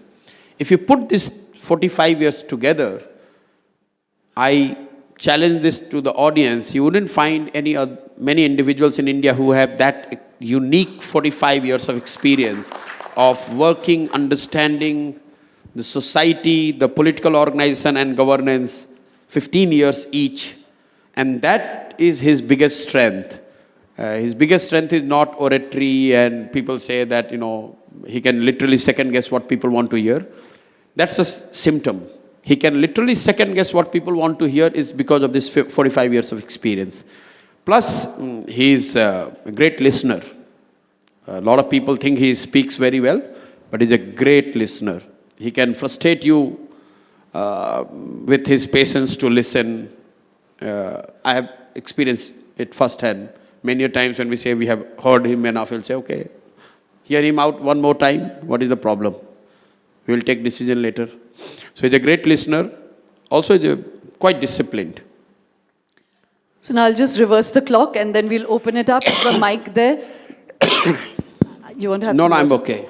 If you put these 45 years together, I challenge this to the audience, you wouldn't find many individuals in India who have that unique 45 years of experience of working, understanding the society, the political organization and governance, 15 years each. And that is his biggest strength. His biggest strength is not oratory, and people say that, he can literally second guess what people want to hear. That's a symptom. He can literally second guess what people want to hear is because of this 45 years of experience. Plus, he's a great listener. A lot of people think he speaks very well, but he's a great listener. He can frustrate you with his patience to listen. I have experienced it firsthand. Many times when we say we have heard him enough, we'll say, okay, hear him out one more time. What is the problem? We will take decision later. So he's a great listener. Also, he's quite disciplined. So now I'll just reverse the clock and then we'll open it up. The mic there. You want to have No, some I'm water? okay.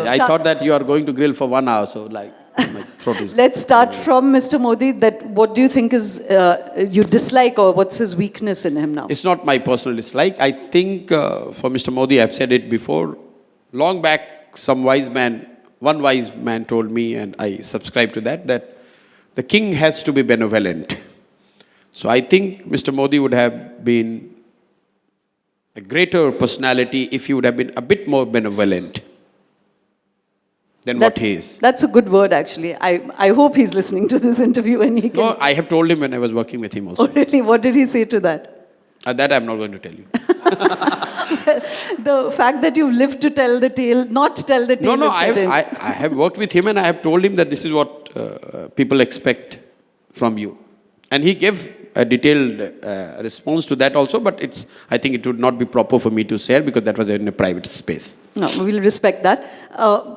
I thought that you are going to grill for 1 hour, so my throat is... Let's start from Mr. Modi. What do you think is you dislike, or what's his weakness in him now? It's not my personal dislike. I think for Mr. Modi, I've said it before, long back, one wise man told me, and I subscribe to that the king has to be benevolent. So I think Mr. Modi would have been a greater personality if he would have been a bit more benevolent than what he is. That's a good word, actually. I hope he's listening to this interview and he can... No, I have told him when I was working with him also. Oh, really? What did he say to that? That I'm not going to tell you. The fact that you've lived to tell the tale, not tell the tale. No, is I have worked with him and I have told him that this is what people expect from you. And he gave a detailed response to that also, but I think it would not be proper for me to share because that was in a private space. No, we'll respect that.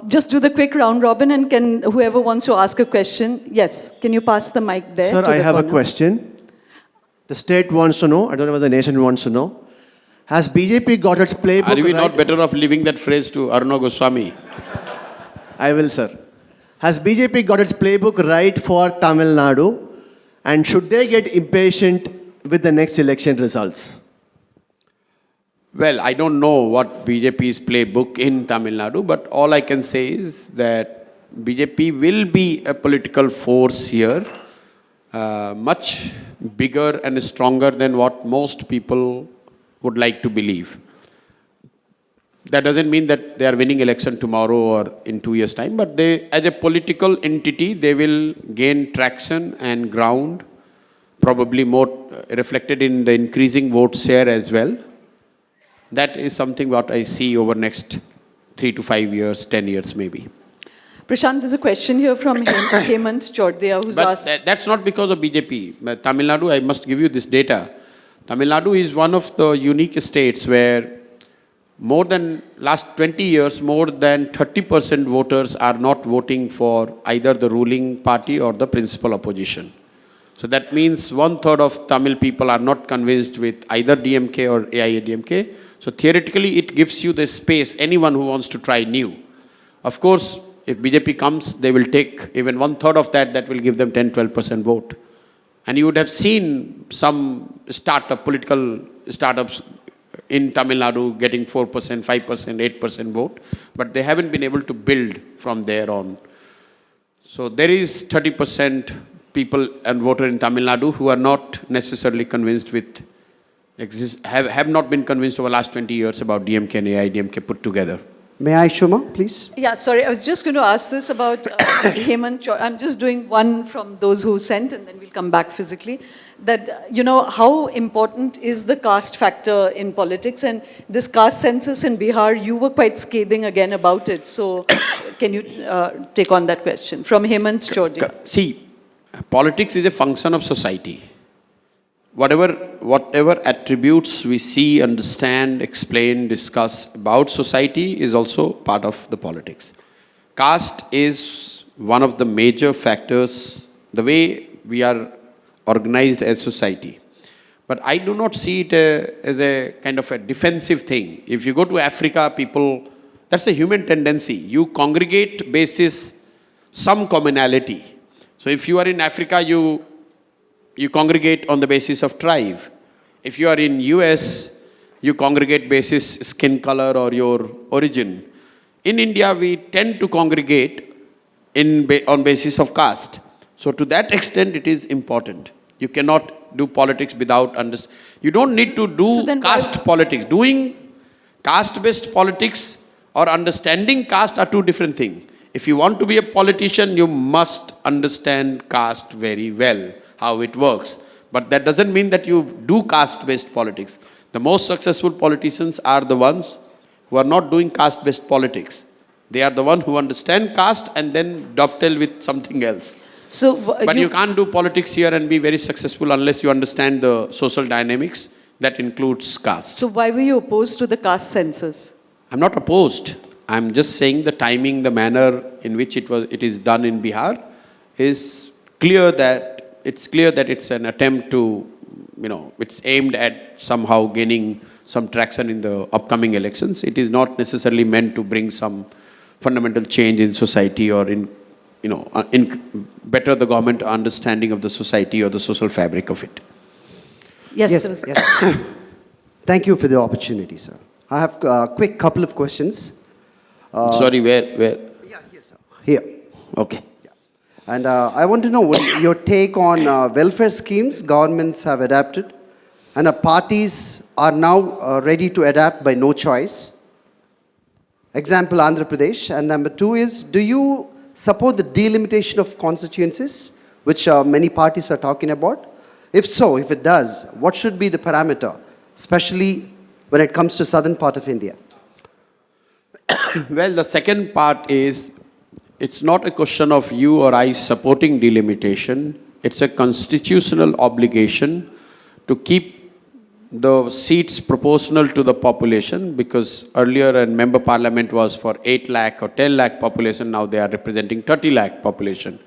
Just do the quick round robin and can whoever wants to ask a question. Yes, can you pass the mic there? Sir, I have a question. The state wants to know, I don't know whether the nation wants to know, has BJP got its playbook Are we right? not better off leaving that phrase to Aruna Goswami? I will, sir. Has BJP got its playbook right for Tamil Nadu? And should they get impatient with the next election results? Well, I don't know what BJP's playbook in Tamil Nadu, but all I can say is that BJP will be a political force here, much bigger and stronger than what most people would like to believe. That doesn't mean that they are winning election tomorrow or in 2 years' time, but they, as a political entity, they will gain traction and ground, probably more reflected in the increasing vote share as well. That is something what I see over next 3 to 5 years, 10 years maybe. Prashant, there's a question here from Hemant Chaudhury who's asked... That's not because of BJP. But Tamil Nadu, I must give you this data. Tamil Nadu is one of the unique states where last 20 years, more than 30% voters are not voting for either the ruling party or the principal opposition. So that means 1/3 of Tamil people are not convinced with either DMK or AIADMK. So theoretically, it gives you the space, anyone who wants to try new. Of course, if BJP comes, they will take even 1/3 of that will give them 10-12% vote. And you would have seen some political startups in Tamil Nadu getting 4%, 5%, 8% vote, but they haven't been able to build from there on. So there is 30% people and voter in Tamil Nadu who are not necessarily convinced have not been convinced over the last 20 years about DMK and AIDMK put together. May I, Shoma, please? Yeah, sorry, I was just going to ask this about Hemant Chaudhury. I'm just doing one from those who sent and then we'll come back physically. That, how important is the caste factor in politics? And this caste census in Bihar, you were quite scathing again about it. So can you take on that question? From Hemant Chaudhury. See, politics is a function of society. Whatever attributes we see, understand, explain, discuss about society is also part of the politics. Caste is one of the major factors, the way we are organized as society. But I do not see it as a kind of a defensive thing. If you go to Africa, that's a human tendency. You congregate basis some commonality. So if you are in Africa, you congregate on the basis of tribe. If you are in US, you congregate basis skin color or your origin. In India, we tend to congregate on basis of caste. So to that extent, it is important. You cannot do politics without understanding. You don't need to do caste politics. Doing caste-based politics or understanding caste are two different things. If you want to be a politician, you must understand caste very well, how it works. But that doesn't mean that you do caste-based politics. The most successful politicians are the ones who are not doing caste-based politics. They are the ones who understand caste and then dovetail with something else. But you can't do politics here and be very successful unless you understand the social dynamics that includes caste. So why were you opposed to the caste census? I'm not opposed. I'm just saying the timing, the manner in which it is done in Bihar is clear that it's an attempt to, it's aimed at somehow gaining some traction in the upcoming elections. It is not necessarily meant to bring some fundamental change in society or in better the government understanding of the society or the social fabric of it. Yes. Thank you for the opportunity, sir. I have a quick couple of questions. Sorry, where? Here. Okay. And I want to know what your take on welfare schemes governments have adapted and parties are now ready to adapt by no choice. Example, Andhra Pradesh. And number two is, do you support the delimitation of constituencies, which many parties are talking about? If so, if it does, what should be the parameter, especially when it comes to southern part of India? Well, the second part is, it's not a question of you or I supporting delimitation. It's a constitutional obligation to keep the seats proportional to the population, because earlier a member parliament was for 8 lakh or 10 lakh population, now they are representing 30 lakh population.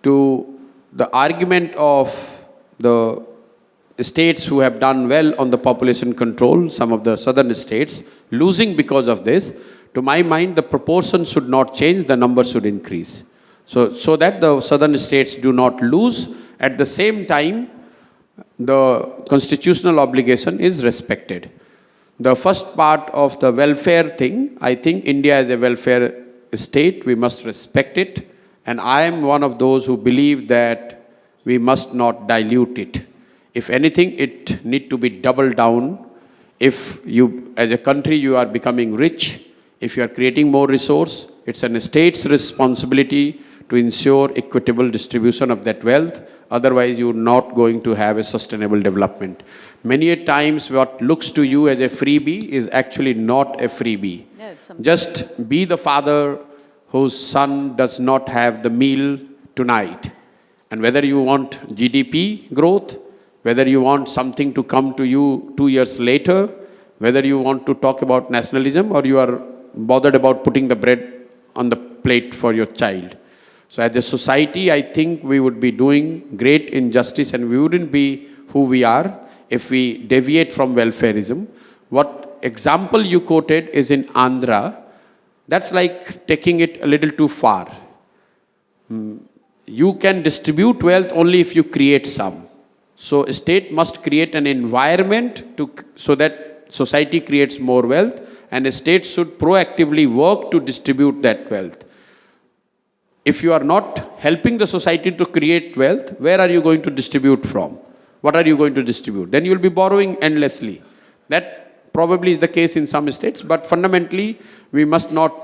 To the argument of the states who have done well on the population control, some of the southern states, losing because of this, to my mind, the proportion should not change, the number should increase. So that the southern states do not lose. At the same time, the constitutional obligation is respected. The first part of the welfare thing, I think India is a welfare state, we must respect it. And I am one of those who believe that we must not dilute it. If anything, it need to be doubled down. If you, as a country, you are becoming rich, if you are creating more resource, it's a state's responsibility to ensure equitable distribution of that wealth. Otherwise, you're not going to have a sustainable development. Many a times, what looks to you as a freebie is actually not a freebie. Yeah, Just be the father whose son does not have the meal tonight. And whether you want GDP growth, whether you want something to come to you 2 years later, whether you want to talk about nationalism or you are bothered about putting the bread on the plate for your child. So as a society, I think we would be doing great injustice and we wouldn't be who we are if we deviate from welfareism. What example you quoted is in Andhra. That's like taking it a little too far. You can distribute wealth only if you create some. So a state must create an environment so that society creates more wealth, and a state should proactively work to distribute that wealth. If you are not helping the society to create wealth, where are you going to distribute from? What are you going to distribute? Then you will be borrowing endlessly. That probably is the case in some states, but fundamentally, we must not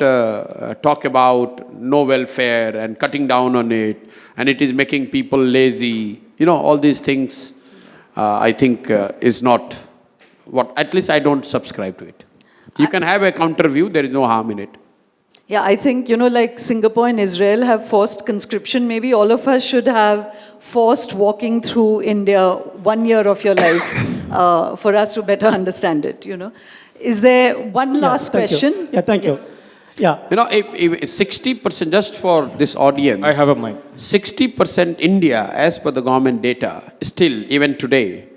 talk about no welfare and cutting down on it, and it is making people lazy. You know, all these things, I think, is not what, at least I don't subscribe to it. You can have a counter view, there is no harm in it. Yeah, I think, like Singapore and Israel have forced conscription. Maybe all of us should have forced walking through India 1 year of your life for us to better understand it, Is there one last question? Yeah, thank you. Yeah. If 60%, just for this audience. I have a mic. 60% India, as per the government data, still, even today,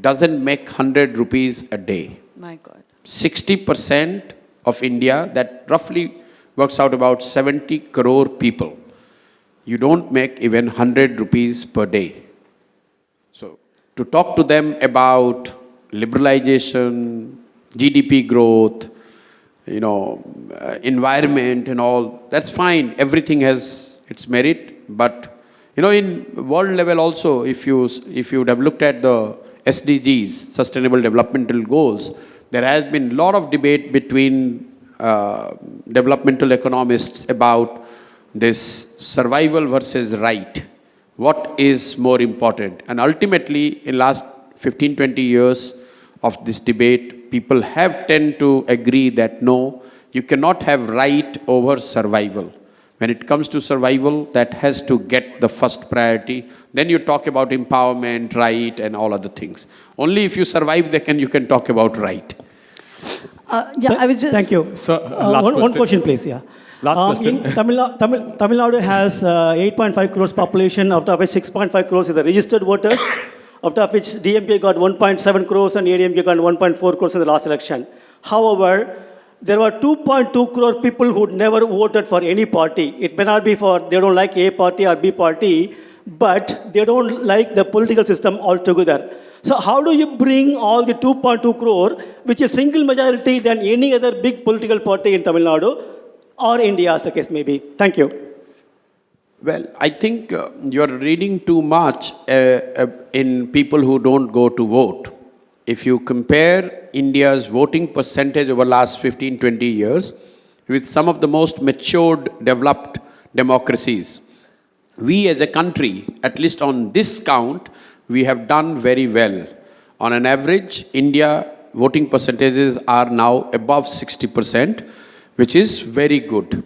doesn't make 100 rupees a day. My God. 60% of India, that roughly works out about 70 crore people. You don't make even 100 rupees per day. So, to talk to them about liberalization, GDP growth, environment and all, that's fine. Everything has its merit. But, in world level also, if you would have looked at the SDGs, Sustainable Developmental Goals, there has been a lot of debate between developmental economists about this survival versus right. What is more important? And ultimately, in last 15, 20 years of this debate, people have tend to agree that no, you cannot have right over survival. When it comes to survival, that has to get the first priority. Then you talk about empowerment, right, and all other things. Only if you survive, you can talk about right. I was just... Thank you. So, one question, please. Yeah. Last question. Tamil Nadu has 8.5 crores population, out of which 6.5 crores is the registered voters, out of which DMK got 1.7 crores and ADMK got 1.4 crores in the last election. However, there were 2.2 crore people who never voted for any party. It may not be for they don't like A party or B party, but they don't like the political system altogether. So how do you bring all the 2.2 crore, which is single majority than any other big political party in Tamil Nadu, or India, as the case may be? Thank you. Well, I think you're reading too much in people who don't go to vote. If you compare India's voting percentage over the last 15, 20 years with some of the most matured, developed democracies, we as a country, at least on this count, we have done very well. On an average, India voting percentages are now above 60%, which is very good.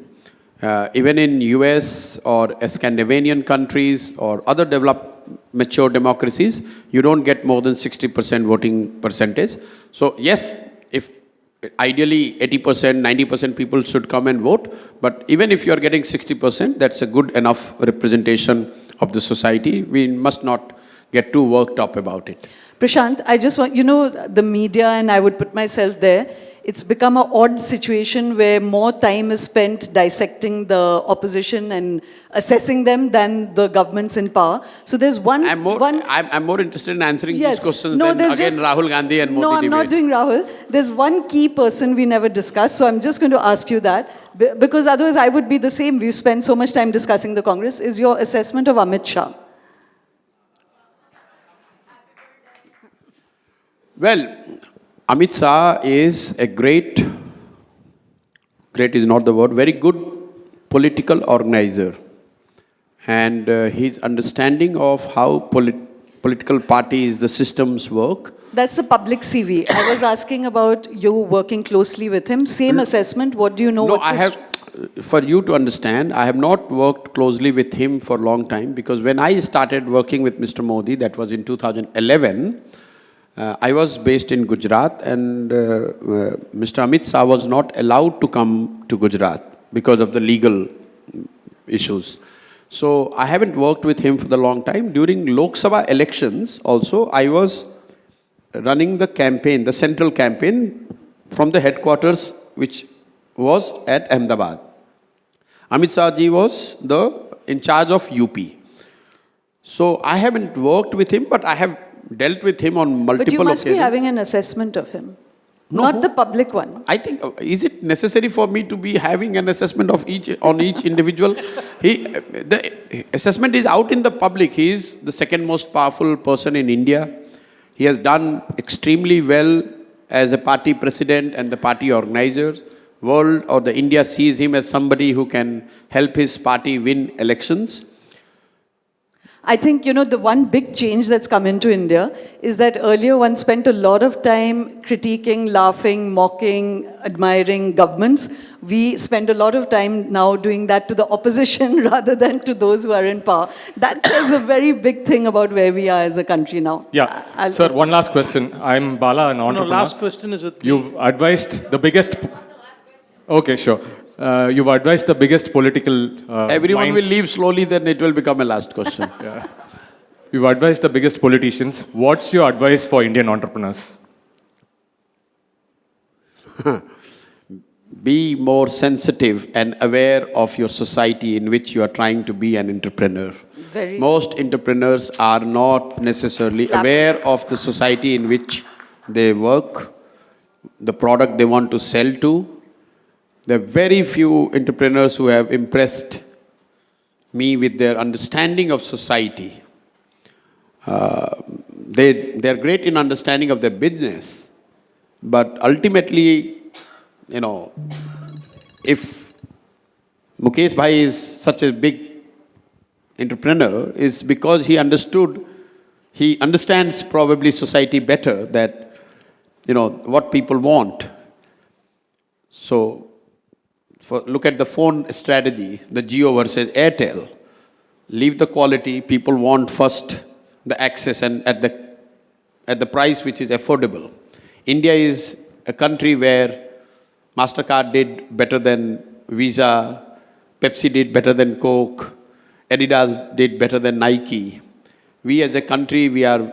Even in US or Scandinavian countries or other developed mature democracies, you don't get more than 60% voting percentage. So yes, if ideally 80%, 90% people should come and vote, but even if you are getting 60%, that's a good enough representation of the society. We must not get too worked up about it. Prashant, I just want, the media, and I would put myself there, it's become an odd situation where more time is spent dissecting the opposition and assessing them than the governments in power. So there's I'm more interested in answering these questions than there's again Rahul Gandhi and Modi No, I'm debate. not doing Rahul. There's one key person we never discussed, so I'm just going to ask you that, because otherwise I would be the same. We've spent so much time discussing the Congress. Is your assessment of Amit Shah? Well, Amit Shah is a great is not the word, very good political organizer. And his understanding of how political parties, the systems work. That's the public CV. I was asking about you working closely with him. Same assessment. What do you know? No, for you to understand, I have not worked closely with him for a long time, because when I started working with Mr. Modi, that was in 2011, I was based in Gujarat, and Mr. Amit Shah was not allowed to come to Gujarat because of the legal issues. So I haven't worked with him for the long time. During Lok Sabha elections also, I was running the campaign, the central campaign from the headquarters, which was at Ahmedabad. Amit Shah ji was in charge of UP. So I haven't worked with him, but I have dealt with him on multiple occasions. But you must be having an assessment of him. No, not the public one. I think, is it necessary for me to be having an assessment of each individual? The assessment is out in the public. He is the second most powerful person in India. He has done extremely well as a party president and the party organizers. World or the India sees him as somebody who can help his party win elections. I think, the one big change that's come into India is that earlier one spent a lot of time critiquing, laughing, mocking, admiring governments. We spend a lot of time now doing that to the opposition rather than to those who are in power. That says a very big thing about where we are as a country now. Yeah. Sir, one last question. I'm Bala, an entrepreneur. No, last question is with You've advised the biggest... Okay, sure. You've advised the biggest political Everyone minds. will leave slowly, then it will become a last question. Yeah. You've advised the biggest politicians. What's your advice for Indian entrepreneurs? Be more sensitive and aware of your society in which you are trying to be an entrepreneur. Most entrepreneurs are not necessarily aware of the society in which they work, the product they want to sell to. There are very few entrepreneurs who have impressed me with their understanding of society. They're great in understanding of their business, but ultimately, if Mukesh Bhai is such a big entrepreneur, is because he understands probably society better, that, what people want. So, look at the phone strategy, the Jio versus Airtel. Leave the quality, people want first the access and at the price which is affordable. India is a country where MasterCard did better than Visa, Pepsi did better than Coke, Adidas did better than Nike. We as a country, we are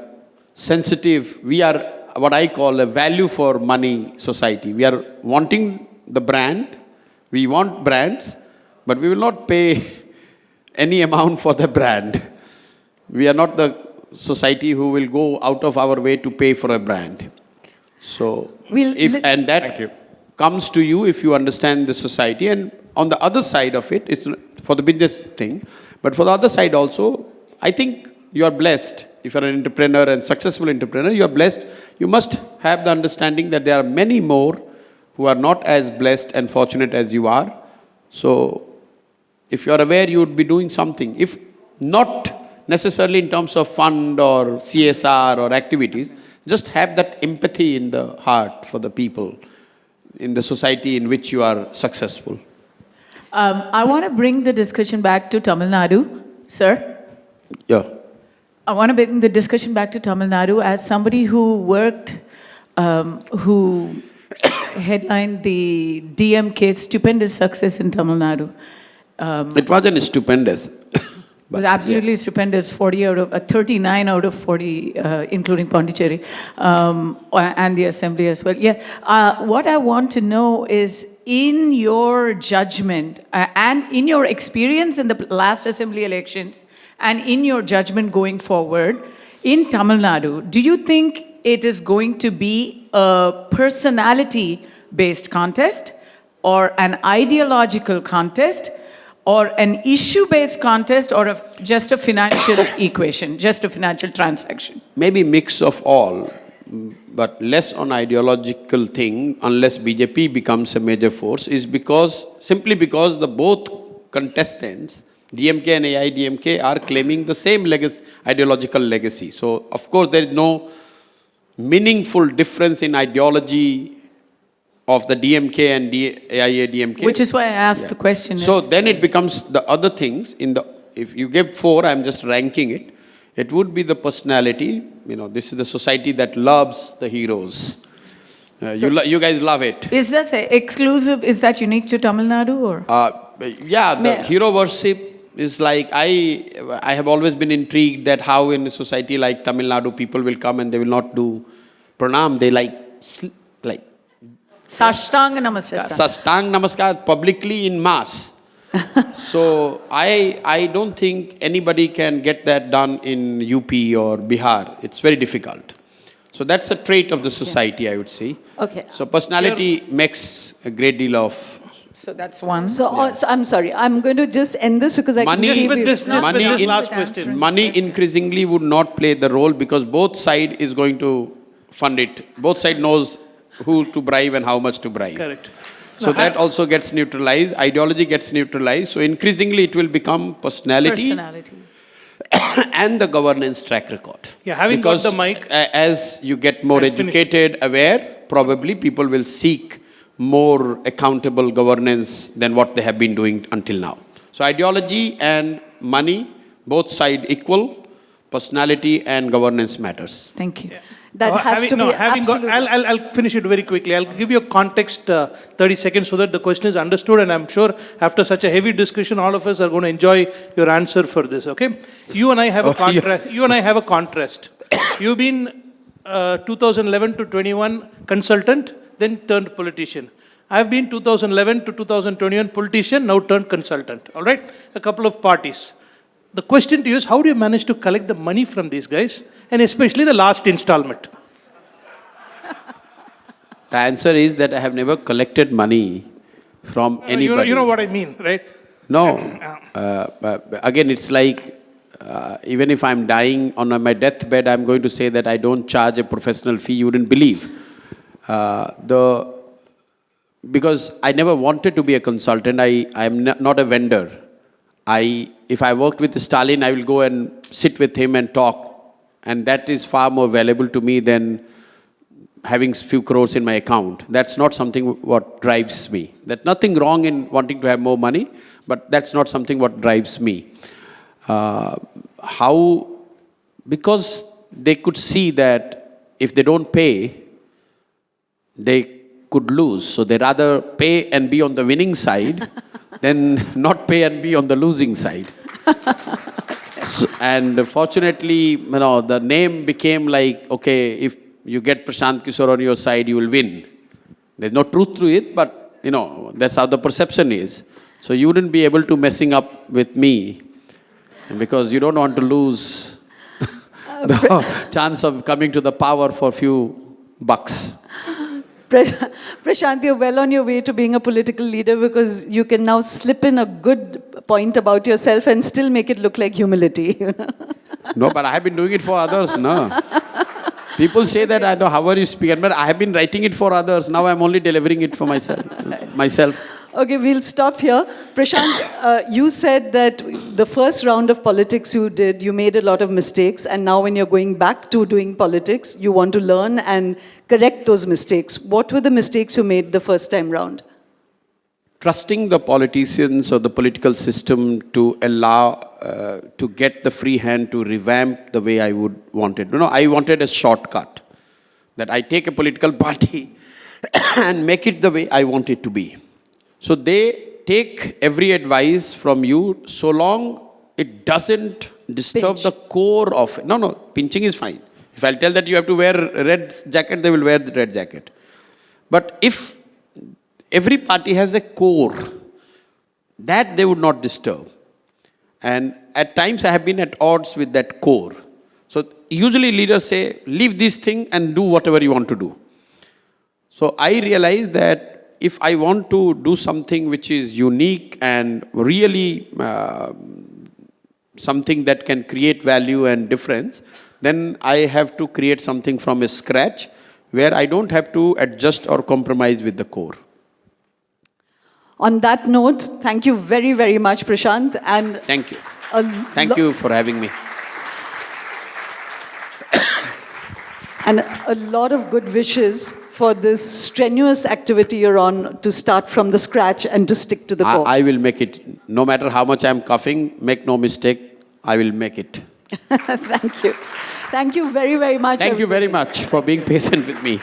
sensitive. We are what I call a value for money society. We are wanting the brand. We want brands, but we will not pay any amount for the brand. We are not the society who will go out of our way to pay for a brand. So, that comes to you if you understand the society. And on the other side of it, it's for the business thing, but for the other side also, I think you are blessed. If you're an entrepreneur and successful entrepreneur, you are blessed. You must have the understanding that there are many more who are not as blessed and fortunate as you are. So, if you are aware, you would be doing something. If not necessarily in terms of fund or CSR or activities, just have that empathy in the heart for the people in the society in which you are successful. I want to bring the discussion back to Tamil Nadu, sir. Yeah. I want to bring the discussion back to Tamil Nadu as somebody who worked, who headlined the DMK's stupendous success in Tamil Nadu. It wasn't stupendous. It was absolutely stupendous, 39 out of 40, including Pondicherry, and the assembly as well. Yeah. What I want to know is, in your judgment and in your experience in the last assembly elections and in your judgment going forward, in Tamil Nadu, do you think it is going to be a personality-based contest or an ideological contest, or an issue-based contest, or just a financial equation, just a financial transaction? Maybe mix of all, but less on ideological thing, unless BJP becomes a major force, is simply because the both contestants, DMK and AIDMK, are claiming the same ideological legacy. So, of course, there is no meaningful difference in ideology of the DMK and AIADMK. Which is why I asked the question. So then it becomes the other things. If you give 4, I'm just ranking it. It would be the personality. This is the society that loves the heroes. You guys love it. Is that exclusive? Is that unique to Tamil Nadu, or? The hero worship is like, I have always been intrigued that how in a society like Tamil Nadu, people will come and they will not do pranam. They like Sashtanga Namaskar. Sashtang Namaskar publicly in mass. So I don't think anybody can get that done in UP or Bihar. It's very difficult. So that's a trait of the society, I would say. Okay. So personality makes a great deal of... So that's one. So I'm sorry, I'm going to just end this because I can see last question. Money increasingly would not play the role because both side is going to fund it. Both side knows who to bribe and how much to bribe. Correct. So that also gets neutralized, ideology gets neutralized. So increasingly it will become personality. And the governance track record. Yeah, having got the mic. As you get more educated, aware, probably people will seek more accountable governance than what they have been doing until now. So ideology and money, both sides equal, personality and governance matters. Thank you. Yeah. That has to be absolutely... I'll finish it very quickly. I'll give you a context, 30 seconds, so that the question is understood. And I'm sure after such a heavy discussion, all of us are going to enjoy your answer for this. Okay? You and I have a contrast. You and I have a contrast. You've been 2011 to 21 consultant, then turned politician. I've been 2011 to 2021 politician, now turned consultant. All right? A couple of parties. The question to you is, how do you manage to collect the money from these guys, and especially the last installment? The answer is that I have never collected money from anybody. You know what I mean, right? No. Again, it's like, even if I'm dying on my deathbed, I'm going to say that I don't charge a professional fee. You wouldn't believe. Because I never wanted to be a consultant. I am not a vendor. If I worked with Stalin, I will go and sit with him and talk. And that is far more valuable to me than having few crores in my account. That's not something what drives me. There's nothing wrong in wanting to have more money, but that's not something what drives me. Because they could see that if they don't pay, they could lose. So they rather pay and be on the winning side than not pay and be on the losing side. And fortunately, the name became like, okay, if you get Prashant Kishor on your side, you will win. There's no truth to it, but, that's how the perception is. So you wouldn't be able to messing up with me because you don't want to lose the chance of coming to the power for a few bucks. Prashant, you're well on your way to being a political leader because you can now slip in a good point about yourself and still make it look like humility. No, but I have been doing it for others, no? People say that, I know, how are you speaking? But I have been writing it for others. Now I'm only delivering it for myself. Okay, we'll stop here. Prashant, you said that the first round of politics you did, you made a lot of mistakes, and now when you're going back to doing politics, you want to learn and correct those mistakes. What were the mistakes you made the first time round? Trusting the politicians or the political system to allow, to get the free hand to revamp the way I would want it. You know, I wanted a shortcut, that I take a political party and make it the way I want it to be. So they take every advice from you so long it doesn't disturb Pinch. the core of it. No, pinching is fine. If I'll tell that you have to wear a red jacket, they will wear the red jacket. But if every party has a core, that they would not disturb. And at times I have been at odds with that core. So usually leaders say, leave this thing and do whatever you want to do. So I realized that if I want to do something which is unique and really something that can create value and difference, then I have to create something from scratch where I don't have to adjust or compromise with the core. On that note, thank you very, very much, Prashant. And Thank you. Thank you for having me. And a lot of good wishes for this strenuous activity you're on to start from the scratch and to stick to the core. I will make it. No matter how much I'm coughing, make no mistake, I will make it. Thank you. Thank you very, very much. Thank you very much for being patient with me.